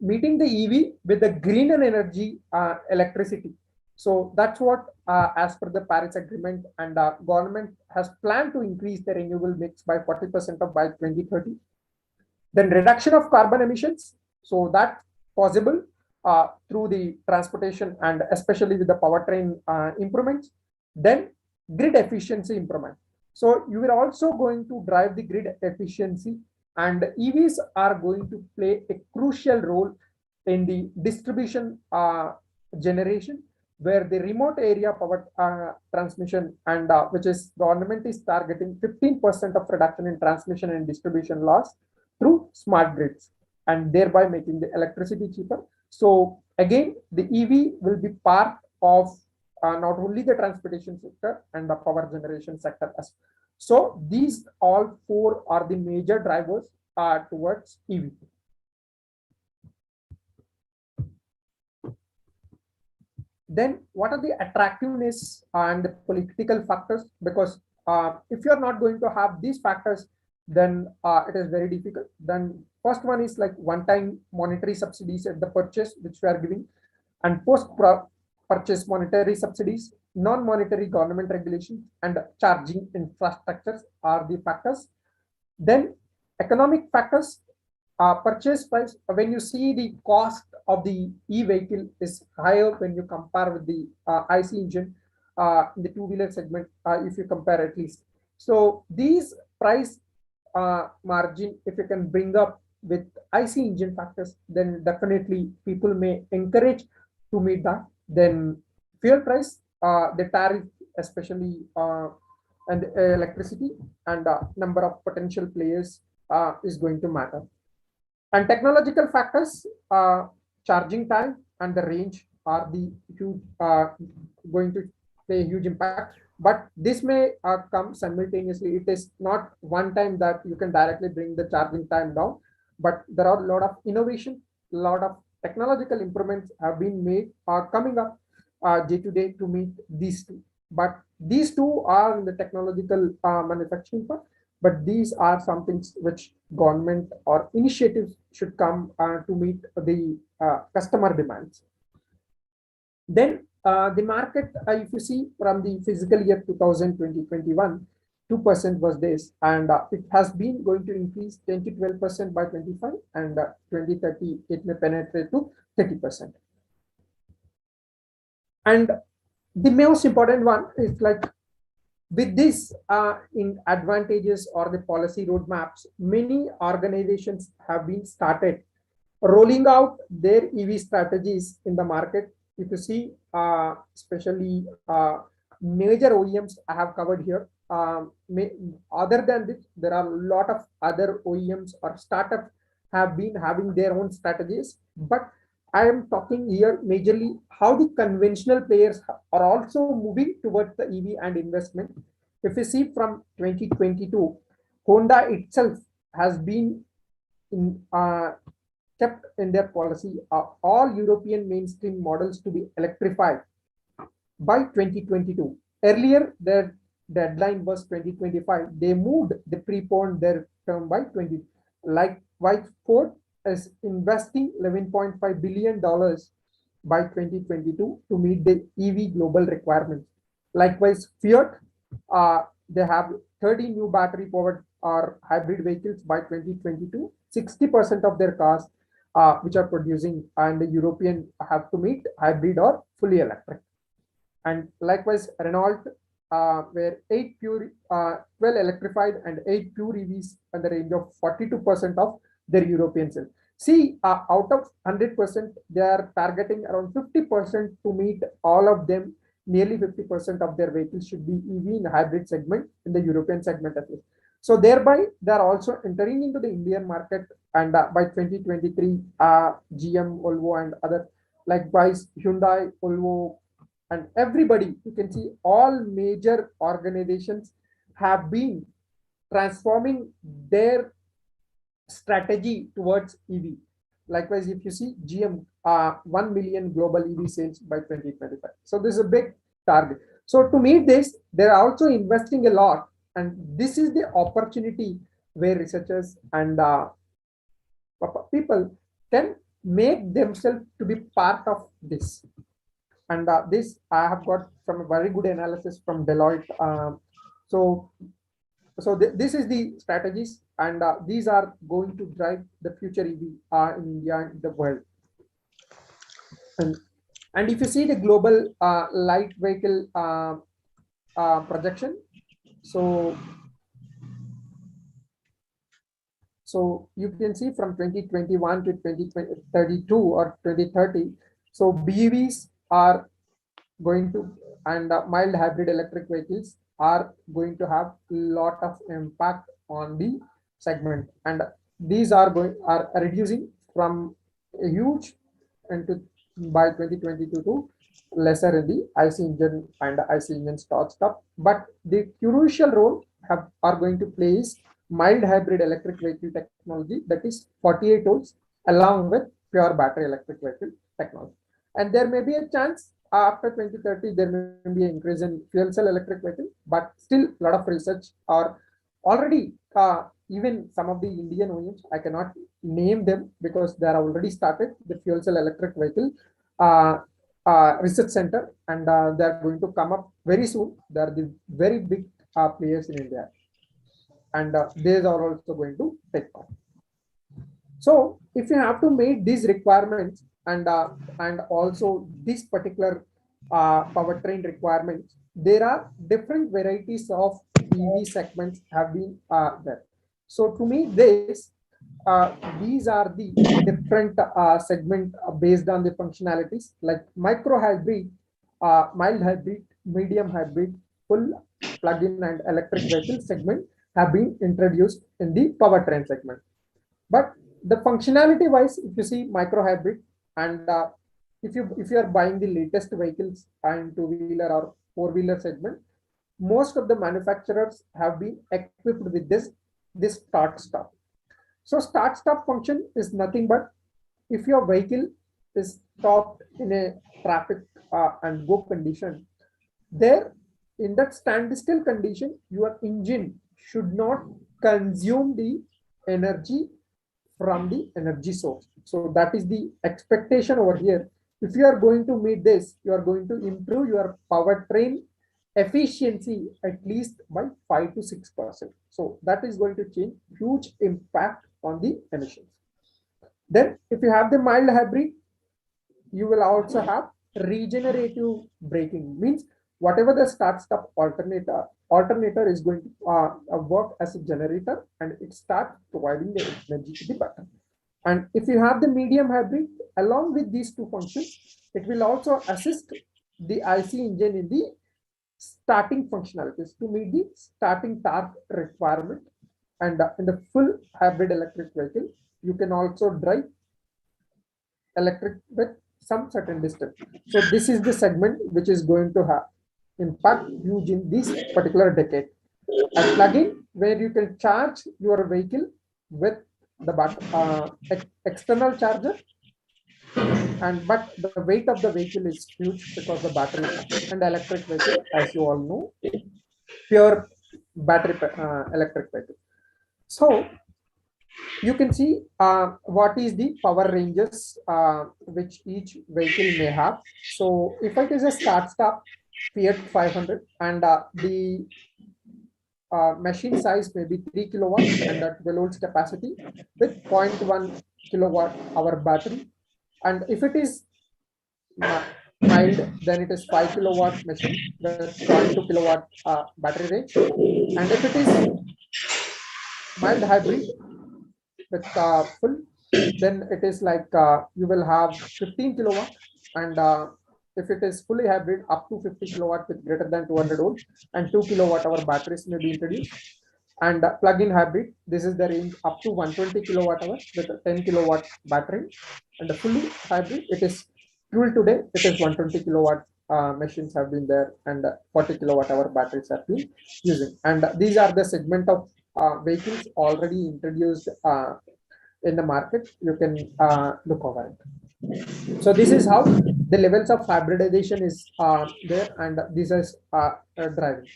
meeting the EV with the greener energy, electricity. So that's what, as per the Paris Agreement, and government has planned to increase the renewable mix by 40% of by 2030. Then reduction of carbon emissions. So that possible through the transportation and especially with the powertrain improvements. Then grid efficiency improvement. So you are also going to drive the grid efficiency, and EVs are going to play a crucial role in the distribution generation, where the remote area power transmission, and which is government is targeting 15% of reduction in transmission and distribution loss through smart grids, and thereby making the electricity cheaper. So again, the EV will be part of not only the transportation sector and the power generation sector as well. So these all four are the major drivers towards EV. Then what are the attractiveness and the political factors? Because if you're not going to have these factors, then it is very difficult. Then first one is like one-time monetary subsidies at the purchase, which we are giving, and post-purchase monetary subsidies, non-monetary government regulations, and charging infrastructures are the factors. Then economic factors, purchase price. When you see the cost of the e-vehicle is higher when you compare with the IC engine in the two-wheeler segment, if you compare at least. So these price margin, if you can bring up with IC engine factors, then definitely people may encourage to meet that. Then fuel price, the tariff, especially and electricity, and number of potential players is going to matter. And technological factors, charging time and the range are the huge going to play a huge impact. But this may come simultaneously. It is not one time that you can directly bring the charging time down, but there are a lot of innovation, a lot of technological improvements have been made, coming up day to day to meet these two. But these two are in the technological manufacturing part. But these are some things which government or initiatives should come to meet the customer demands. Then the market, if you see from the fiscal year 2020-21, 2% was this, and it has been going to increase 10 to 12% by 25, and 2030 it may penetrate to 30%. And the most important one is like, with this in advantages or the policy roadmaps, many organizations have been started rolling out their EV strategies in the market. If you see, especially major OEMs I have covered here. Other than this, there are a lot of other OEMs or startups have been having their own strategies. But I am talking here majorly how the conventional players are also moving towards the EV and investment. If you see from 2022, Honda itself has been in, kept in their policy all European mainstream models to be electrified by 2022. Earlier, their deadline was 2025. They moved, they preponed their term by 20. Likewise, Ford is investing $11.5 billion by 2022 to meet the EV global requirements. Likewise, Fiat, they have 30 new battery powered or hybrid vehicles by 2022. 60% of their cars which are producing, and the European have to meet hybrid or fully electric. And likewise, Renault, where 8 pure, 12 electrified and 8 pure EVs in the range of 42% of their European sales. See, out of 100%, they are targeting around 50% to meet all of them. Nearly 50% of their vehicles should be EV in the hybrid segment, in the European segment at least. So thereby, they are also entering into the Indian market, and by 2023, GM, Volvo, and other, likewise Hyundai, Volvo, and everybody, you can see all major organizations have been transforming their strategy towards EV. Likewise, if you see GM, 1 million global EV sales by 2025. So this is a big target. So to meet this, they're also investing a lot, and this is the opportunity where researchers and people can make themselves to be part of this. And this I have got from a very good analysis from Deloitte. So this is the strategies, and these are going to drive the future EV in India and the world. And if you see the global light vehicle projection, so you can see from 2021 to 2032 or 2030. So BEVs are going to, and mild hybrid electric vehicles are going to have a lot of impact on the segment, and these are reducing from a huge into by 2022 to lesser in the IC engine and IC engine start-stop. But the crucial role are going to play is mild hybrid electric vehicle technology, that is 48 volts, along with pure battery electric vehicle technology. And there may be a chance after 2030 there may be an increase in fuel cell electric vehicle, but still a lot of research are already even some of the Indian OEMs, I cannot name them because they are already started the fuel cell electric vehicle research center, and they are going to come up very soon. They are the very big players in India, and they are also going to take part. So if you have to meet these requirements and also this particular powertrain requirements, there are different varieties of EV segments have been there. So to meet this, these are the different segment based on the functionalities like micro hybrid, mild hybrid, medium hybrid, full plug-in and electric vehicle segment have been introduced in the powertrain segment. But the functionality wise, if you see micro hybrid, and if you are buying the latest vehicles and two-wheeler or four-wheeler segment, most of the manufacturers have been equipped with this start stop. So start stop function is nothing but if your vehicle is stopped in a traffic and go condition, there in that standstill condition, your engine should not consume the energy from the energy source. So that is the expectation over here. If you are going to meet this, you are going to improve your powertrain efficiency at least by 5 to 6%. So that is going to change huge impact on the emissions. Then if you have the mild hybrid, you will also have regenerative braking, means whatever the start-stop alternator is going to work as a generator, and it starts providing the energy to the battery. And if you have the medium hybrid, along with these two functions, it will also assist the IC engine in the starting functionalities to meet the starting torque requirement. And in the full hybrid electric vehicle, you can also drive electric with some certain distance. So this is the segment which is going to have impact huge in this particular decade. A plug-in where you can charge your vehicle with the external charger, but the weight of the vehicle is huge because the battery and electric vehicle, as you all know, pure battery electric vehicle. So you can see what is the power ranges which each vehicle may have. So if it is a start-stop Fiat 500 and the machine size may be 3 kilowatt and 12 volts capacity with 0.1 kilowatt hour battery, and if it is mild, then it is 5 kilowatt machine with 0.2 kilowatt battery range, and if it is mild hybrid with full, then it is like you will have 15 kilowatt, and if it is fully hybrid, up to 50 kilowatt with greater than 200 volts, and 2 kilowatt hour batteries may be introduced. And plug-in hybrid, this is the range up to 120 kilowatt hour with a 10 kilowatt battery. And the fully hybrid, it is fuel today, it is 120 kilowatt machines have been there, and 40 kilowatt hour batteries have been using. And these are the segment of vehicles already introduced in the market, you can look over it. So this is how the levels of hybridization is there, and this is driving.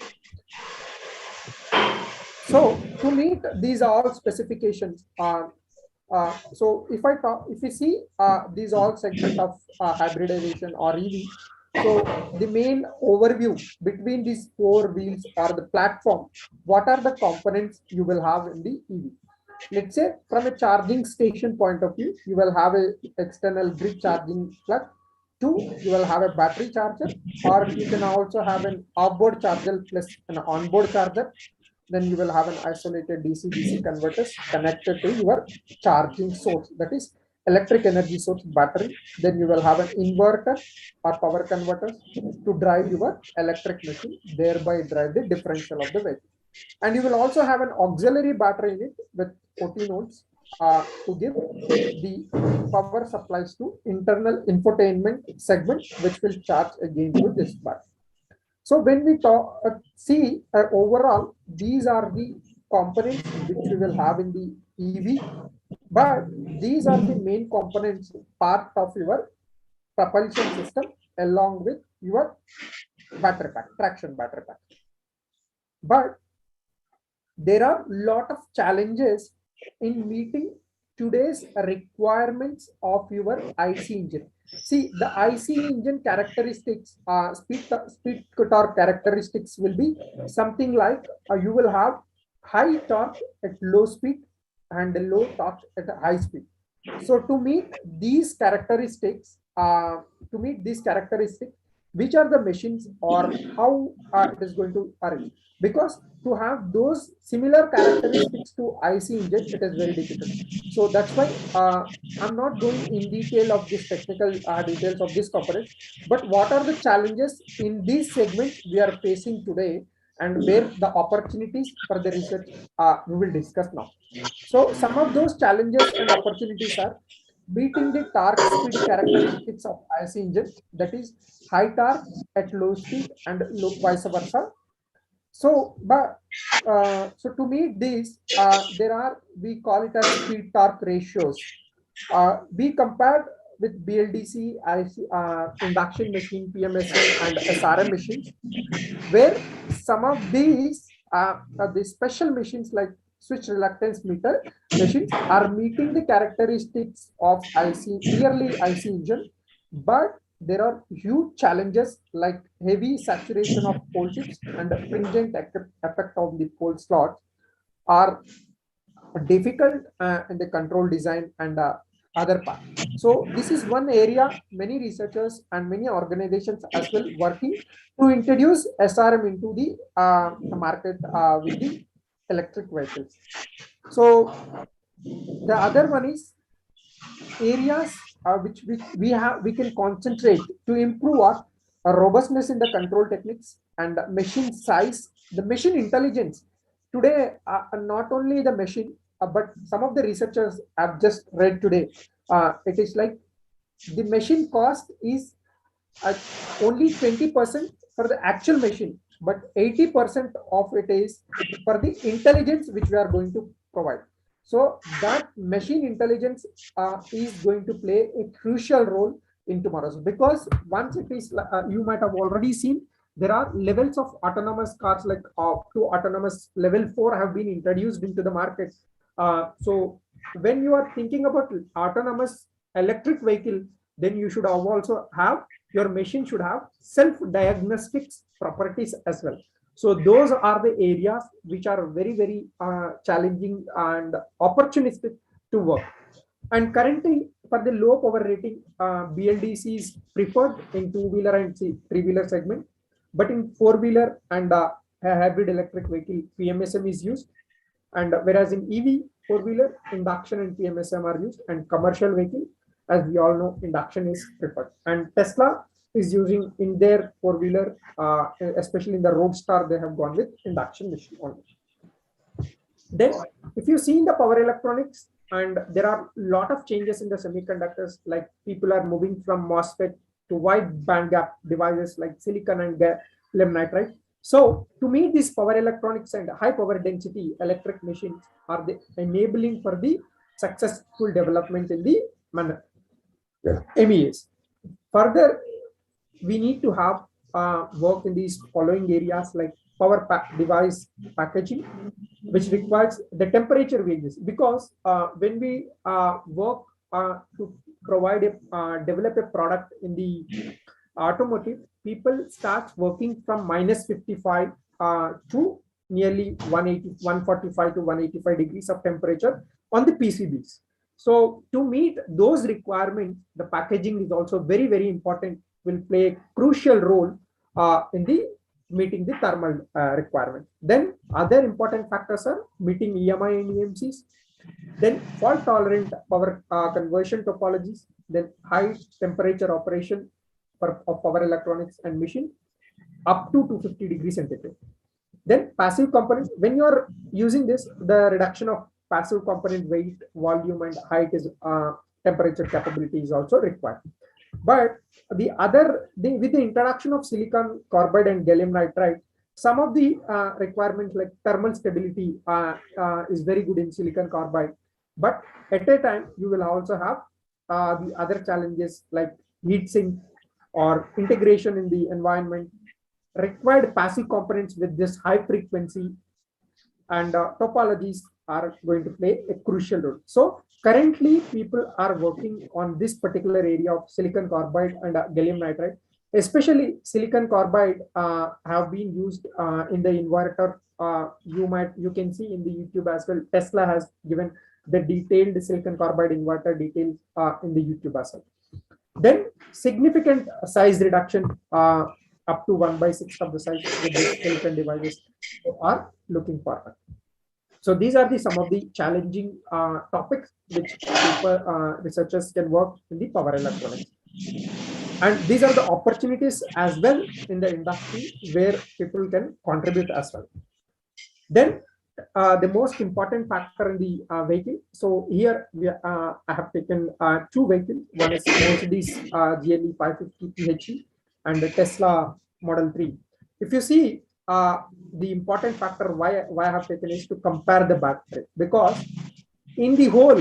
So to meet these all specifications, so if we see these all segment of hybridization or EV, so the main overview between these four wheels or the platform, what are the components you will have in the EV? Let's say from a charging station point of view, you will have a external grid charging plug. Two, you will have a battery charger, or you can also have an offboard charger plus an onboard charger. Then you will have an isolated DC-DC converters connected to your charging source, that is electric energy source battery. Then you will have an inverter or power converters to drive your electric machine, thereby drive the differential of the vehicle. And you will also have an auxiliary battery in it with 14 volts to give the power supplies to internal infotainment segment, which will charge again to this battery. So when we see overall, these are the components which we will have in the EV, but these are the main components part of your propulsion system along with your battery pack, traction battery pack. But there are a lot of challenges in meeting today's requirements of your IC engine. See, the IC engine characteristics, speed torque characteristics will be something like you will have high torque at low speed and low torque at high speed. So to meet these characteristics, which are the machines or how it is going to arrange? Because to have those similar characteristics to IC engine, it is very difficult. So that's why I'm not going in detail of this technical details of this components, but what are the challenges in this segment we are facing today, and where the opportunities for the research we will discuss now. So some of those challenges and opportunities are beating the torque speed characteristics of IC engine, that is high torque at low speed and vice versa. So, so to meet this, we call it as speed torque ratios. We compared with BLDC, induction machine, PMSM, and SRM machines, where some of these the special machines like switch reluctance meter machines are meeting the characteristics of clearly IC engine, but there are huge challenges like heavy saturation of pole tips and stringent effect of the pole slots are difficult in the control design and other part. So this is one area many researchers and many organizations as well working to introduce SRM into the market with the electric vehicles. So the other one is areas which we can concentrate to improve our robustness in the control techniques and machine size, the machine intelligence. Today, not only the machine, but some of the researchers have just read today. It is like the machine cost is only 20% for the actual machine, but 80% of it is for the intelligence which we are going to provide. So that machine intelligence is going to play a crucial role in tomorrow's, because once it is, you might have already seen, there are levels of autonomous cars like to autonomous level 4 have been introduced into the market. So when you are thinking about autonomous electric vehicle, then you should also have, your machine should have self-diagnostics properties as well. So those are the areas which are very, very challenging and opportunistic to work. And currently, for the low power rating, BLDC is preferred in two-wheeler and three-wheeler segment. But in four-wheeler and hybrid electric vehicle, PMSM is used. And whereas in EV, four-wheeler, induction and PMSM are used. And commercial vehicle, as we all know, induction is preferred. And Tesla is using in their four-wheeler, especially in the Roadster, they have gone with induction machine only. Then, if you see in the power electronics, and there are a lot of changes in the semiconductors, like people are moving from MOSFET to wide bandgap devices like silicon and gallium nitride. So, to meet this power electronics and high power density electric machines are the enabling for the successful development in the MEAs. Further, we need to have work in these following areas like device packaging, which requires the temperature ranges, because when we work to provide develop a product in the automotive, people start working from -55 to nearly 180, 145 to 185 degrees of temperature on the PCBs. So to meet those requirements, the packaging is also very, very important, will play a crucial role in the meeting the thermal requirement. Then other important factors are meeting EMI and EMCs, then fault tolerant power conversion topologies, then high temperature operation of power electronics and machine up to 250 degrees centigrade. Then passive component, when you are using this, the reduction of passive component weight, volume, and height is temperature capability is also required. But with the introduction of silicon carbide and gallium nitride, some of the requirements like thermal stability is very good in silicon carbide. But at a time, you will also have the other challenges like heat sink or integration in the environment. Required passive components with this high frequency and topologies are going to play a crucial role. So currently, people are working on this particular area of silicon carbide and gallium nitride. Especially silicon carbide have been used in the inverter. You can see in the YouTube as well. Tesla has given the detailed silicon carbide inverter details in the YouTube as well. Then significant size reduction up to 1/6 of the size with the silicon devices are looking forward. So these are some of the challenging topics which researchers can work in the power electronics. And these are the opportunities as well in the industry where people can contribute as well. Then the most important factor in the vehicle. So here I have taken two vehicles. One is Mercedes GLE 550 PHE and the Tesla Model 3. If you see, the important factor why I have taken is to compare the battery, because in the whole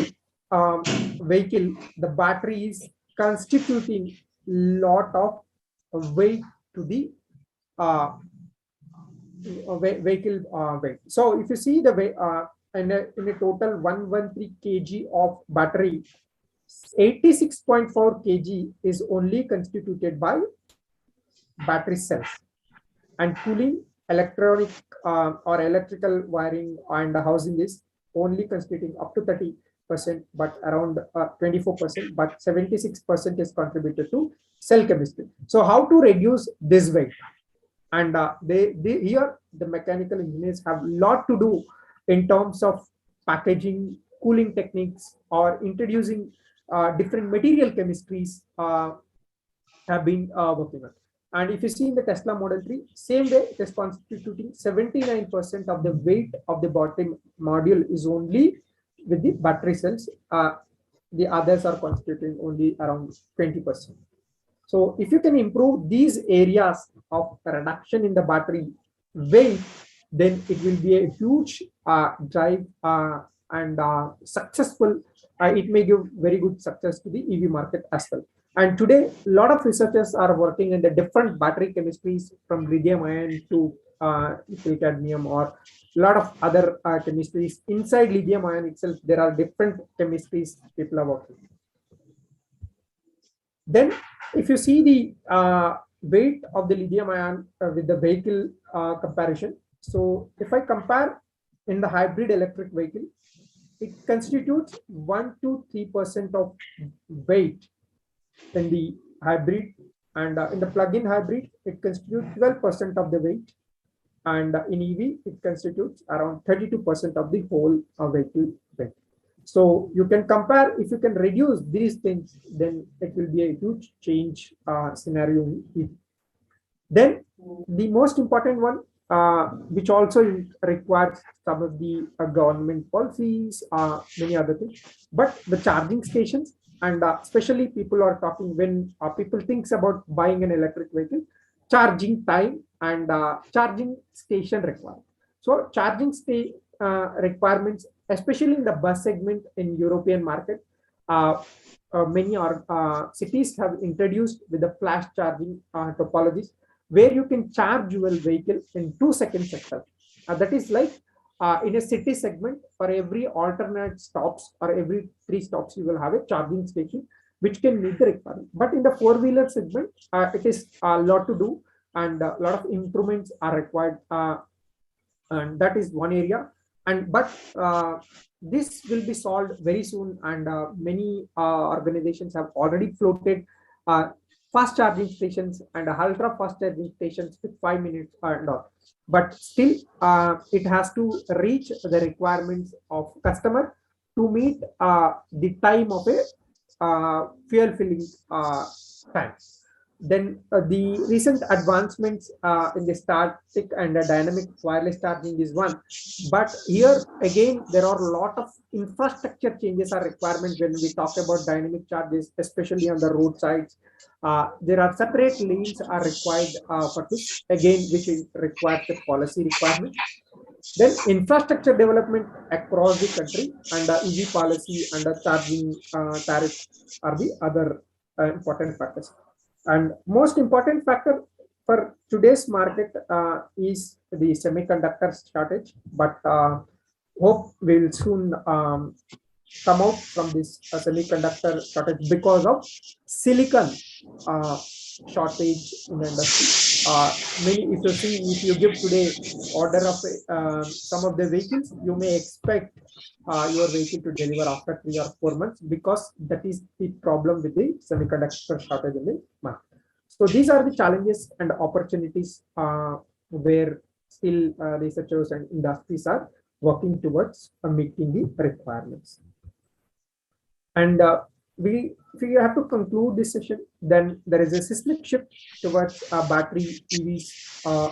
vehicle, the battery is constituting lot of weight to the vehicle weight. So if you see the weight in a total 113 kg of battery, 86.4 kg is only constituted by battery cells, and cooling, electronic or electrical wiring and housing is only constituting up to 30%, but around 24%, but 76% is contributed to cell chemistry. So how to reduce this weight? And here the mechanical engineers have a lot to do in terms of packaging, cooling techniques, or introducing different material chemistries have been working on. And if you see in the Tesla Model 3, same way, it is constituting 79% of the weight of the bottom module is only with the battery cells. The others are constituting only around 20%. So if you can improve these areas of reduction in the battery weight, then it will be a huge drive and successful. It may give very good success to the EV market as well. And today, a lot of researchers are working in the different battery chemistries from lithium ion to nickel cadmium, or a lot of other chemistries. Inside lithium ion itself, there are different chemistries people are working. Then, if you see the weight of the lithium ion with the vehicle comparison, so if I compare in the hybrid electric vehicle, it constitutes 1 to 3% of weight in the hybrid, and in the plug-in hybrid, it constitutes 12% of the weight, and in EV, it constitutes around 32% of the whole vehicle weight. So you can compare, if you can reduce these things, then it will be a huge change scenario in EV. Then the most important one, which also requires some of the government policies, many other things, but the charging stations. And especially people are talking when people thinks about buying an electric vehicle, charging time and charging station required. So charging requirements especially in the bus segment in European market. Many cities have introduced with the flash charging topologies, where you can charge your vehicle in 2 seconds itself. That is like in a city segment, for every alternate stops or every 3 stops, you will have a charging station which can meet the requirement. But in the four-wheeler segment, it is a lot to do, and a lot of improvements are required, and that is one area. And but this will be solved very soon, and many organizations have already floated fast charging stations and ultra fast charging stations with 5 minutes and all. But still, it has to reach the requirements of customer to meet the time of a fuel filling time. Then the recent advancements in the static and dynamic wireless charging is one. But here again, there are a lot of infrastructure changes are requirement when we talk about dynamic charges, especially on the roadsides. There are separate lanes are required for this, again, which requires the policy requirement. Then infrastructure development across the country, and EV policy and charging tariff are the other important factors. And most important factor for today's market is the semiconductor shortage. But hope will soon come out from this semiconductor shortage because of silicon shortage in the industry. If you give today order of some of the vehicles, you may expect your vehicle to deliver after 3 or 4 months, because that is the problem with the semiconductor shortage in the market. So these are the challenges and opportunities where still researchers and industries are working towards meeting the requirements. And we have to conclude this session. Then there is a seismic shift towards battery EVs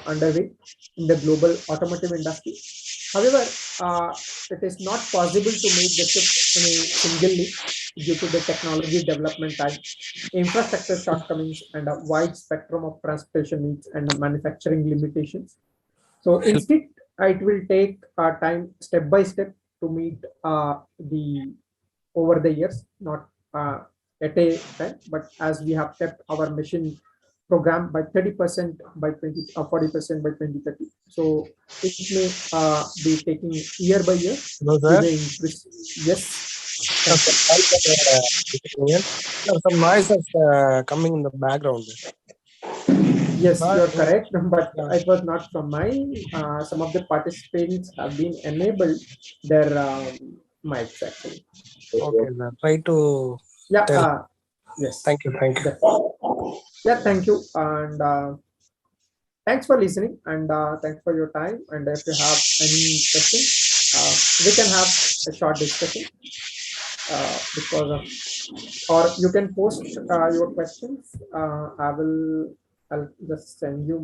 underway in the global automotive industry. However, it is not possible to make the shift in a single leap due to the technology development time, infrastructure shortcomings, and a wide spectrum of transportation needs and manufacturing limitations. So instead, it will take time step by step to meet the over the years, not at a time, but as we have kept our mission program by 30% by 20 or 40% by 2030. So it may be taking year by year. Hello, sir. Yes. Some noises coming in the background. Yes, you're correct, but it was not from mine. Some of the participants have been enabled their mics actually. Okay, sir. Try to. Yeah. Yes. Thank you. Yeah, thank you, and thanks for listening, and thanks for your time. And if you have any questions, we can have a short discussion because of, or you can post your questions. I'll just send you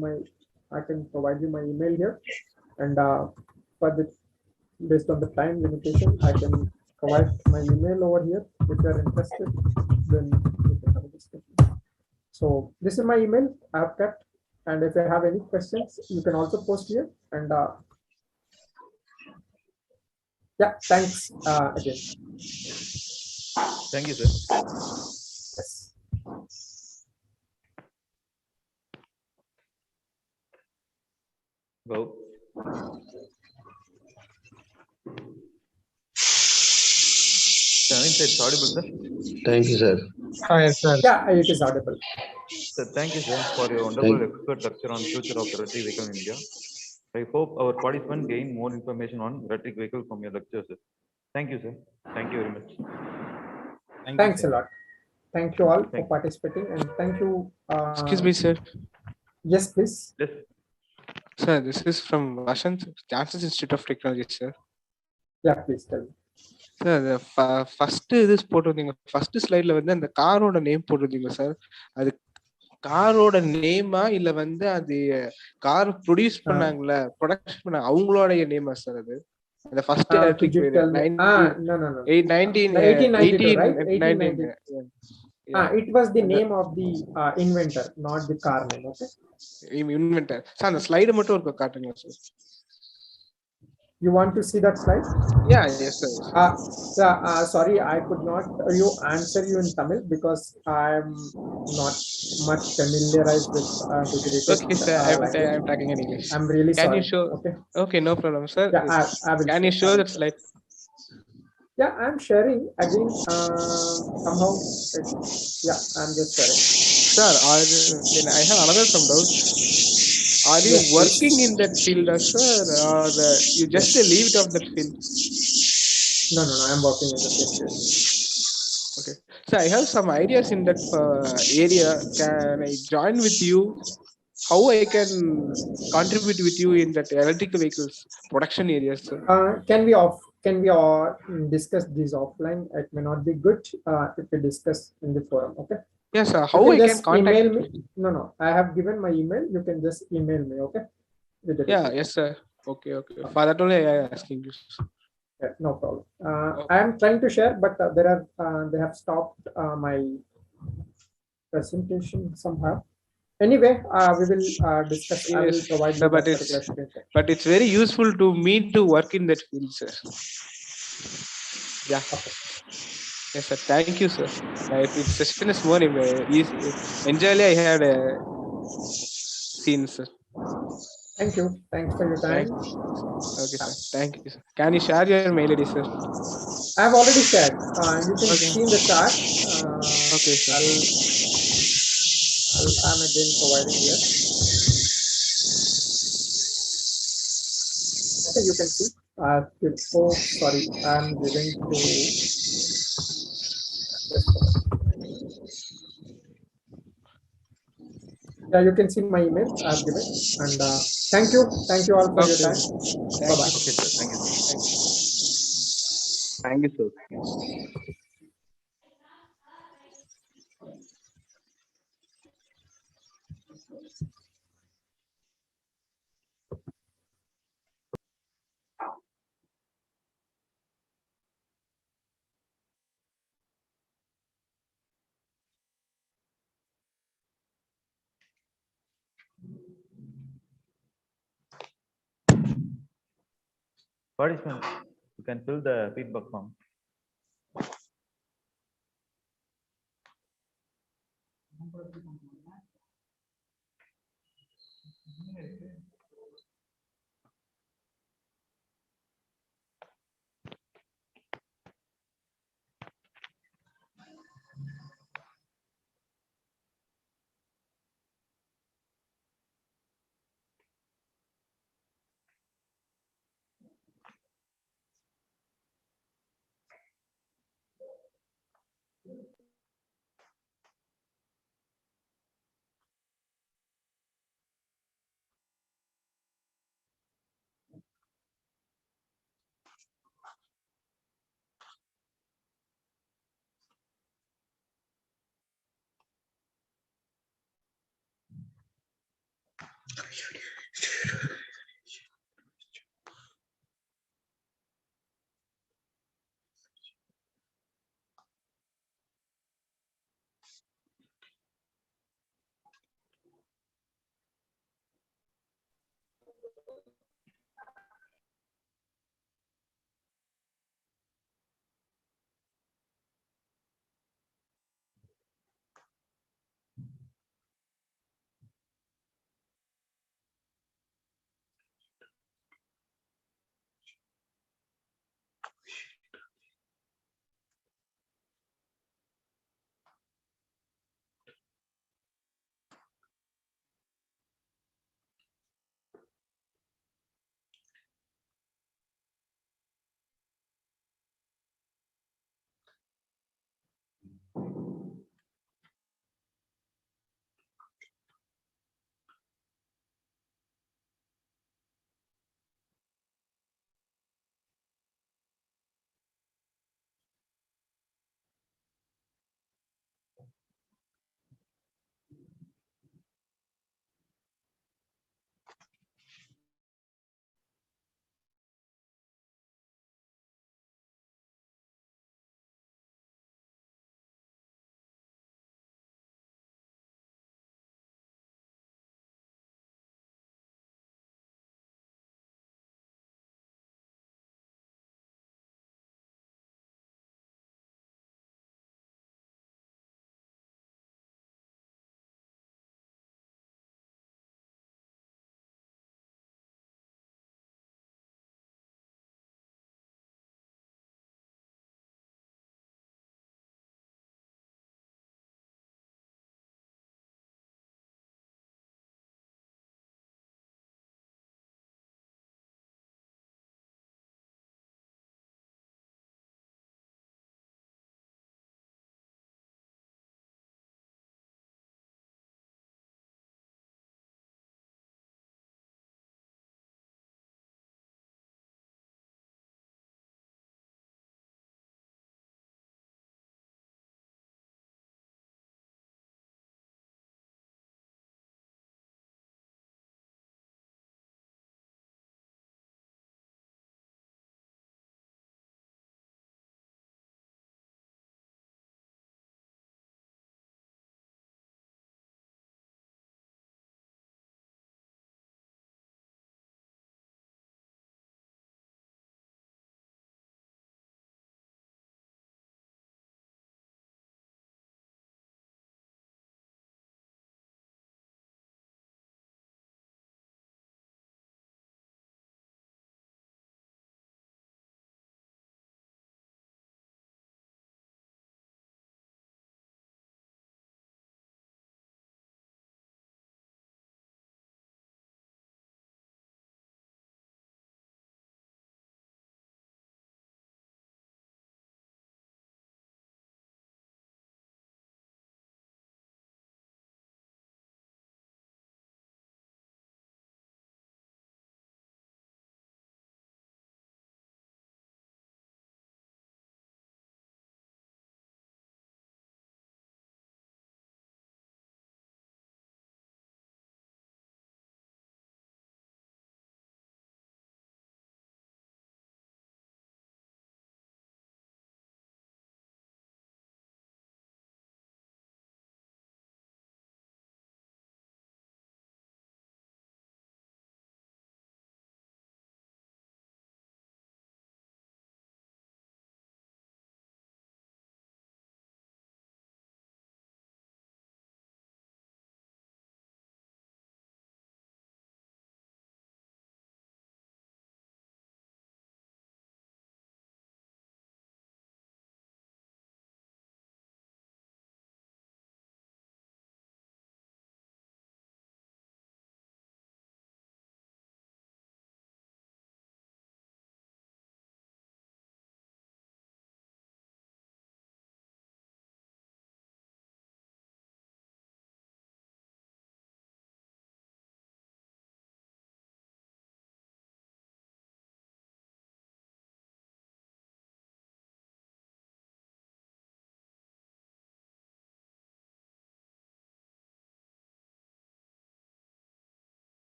I can provide you my email here, and based on the time limitation, I can provide my email over here. If you are interested, then we can have a discussion. So this is my email I have kept, and if you have any questions, you can also post here. And yeah, thanks again. Thank you, sir. Yes. Go. It's audible, sir. Thank you, sir. Hi, sir. Yeah, it is audible. Sir, thank you, sir, for your wonderful expert lecture on future of electric vehicle in India. I hope our participants gain more information on electric vehicle from your lecture, sir. Thank you, sir. Thank you very much. Thanks a lot. Thank you all for participating, and thank you. Excuse me, sir. Yes, please. Yes. Sir, this is from Vashant, Chances Institute of Technology, sir. Yeah, please tell me. Sir, the first this போட்டிருந்தீங்க first ஸ்லைட்ல வந்து அந்த காரோட name போட்டிருந்தீங்க sir. அது காரோட நேமா இல்ல வந்து அது கார் ப்ரொடியூஸ் பண்ணாங்கல ப்ரொடக்ஷன் பண்ணாங்க அவங்களோட நேமா சார்? அது அந்த first electric vehicle 1892, right? 1892. It was the name of the inventor, not the car name. Okay. Inventor. Sir அந்த ஸ்லைடு மட்டும் ஒரு காட்டுங்க sir. You want to see that slide? Yeah, yes, sir. Sorry, I could not answer you in Tamil because I'm not much familiarized with figurative Okay, sir. language. I'm talking in English. I'm really Can sorry. you show? Okay. Okay, no problem, sir. Yeah, I will. Can you I show will that slide? Yeah, I'm sharing again. Somehow, yeah, I'm just sharing. Sir, then I have another some doubt. Are you Yes, working please. in that field, sir, or you just Yes. leave it of that field? No, I'm working in the same field. Okay. So I have some ideas in that area. Can I join with you? How I can contribute with you in that electrical vehicles production areas, sir? Can we all discuss this offline? It may not be good if we discuss in the forum. Okay. Yes, sir. You How can I can just email contact? me. No. I have given my email. You can just email me. Okay. With the Yeah, details. yes, sir. Okay. For that only I am asking you. Yeah, no problem. Okay. I am trying to share, but they have stopped my presentation somehow. Anyway, we will discuss. I will Yes, provide sir, you that particular screenshot. but it's very useful to me to work in that field, sir. Yeah. Okay. Yes, sir. Thank you, sir. If session is more easy, enjoyly I had seen, sir. Thank you. Thanks for your Thank. time. Okay, sir. Thank you, sir. Can you share your mail ID, sir? I have already shared. You can Okay. see in the chat. Okay, sir. I'm again providing here. Okay, you can see. Oh, sorry. I'm giving to. Yeah, you can see my email I've given. And thank you. Thank you all for your Okay. time. Thank Bye-bye. you. Okay, sir. Thank you. Thank you. Thank you, sir. Participants, you can fill the feedback form.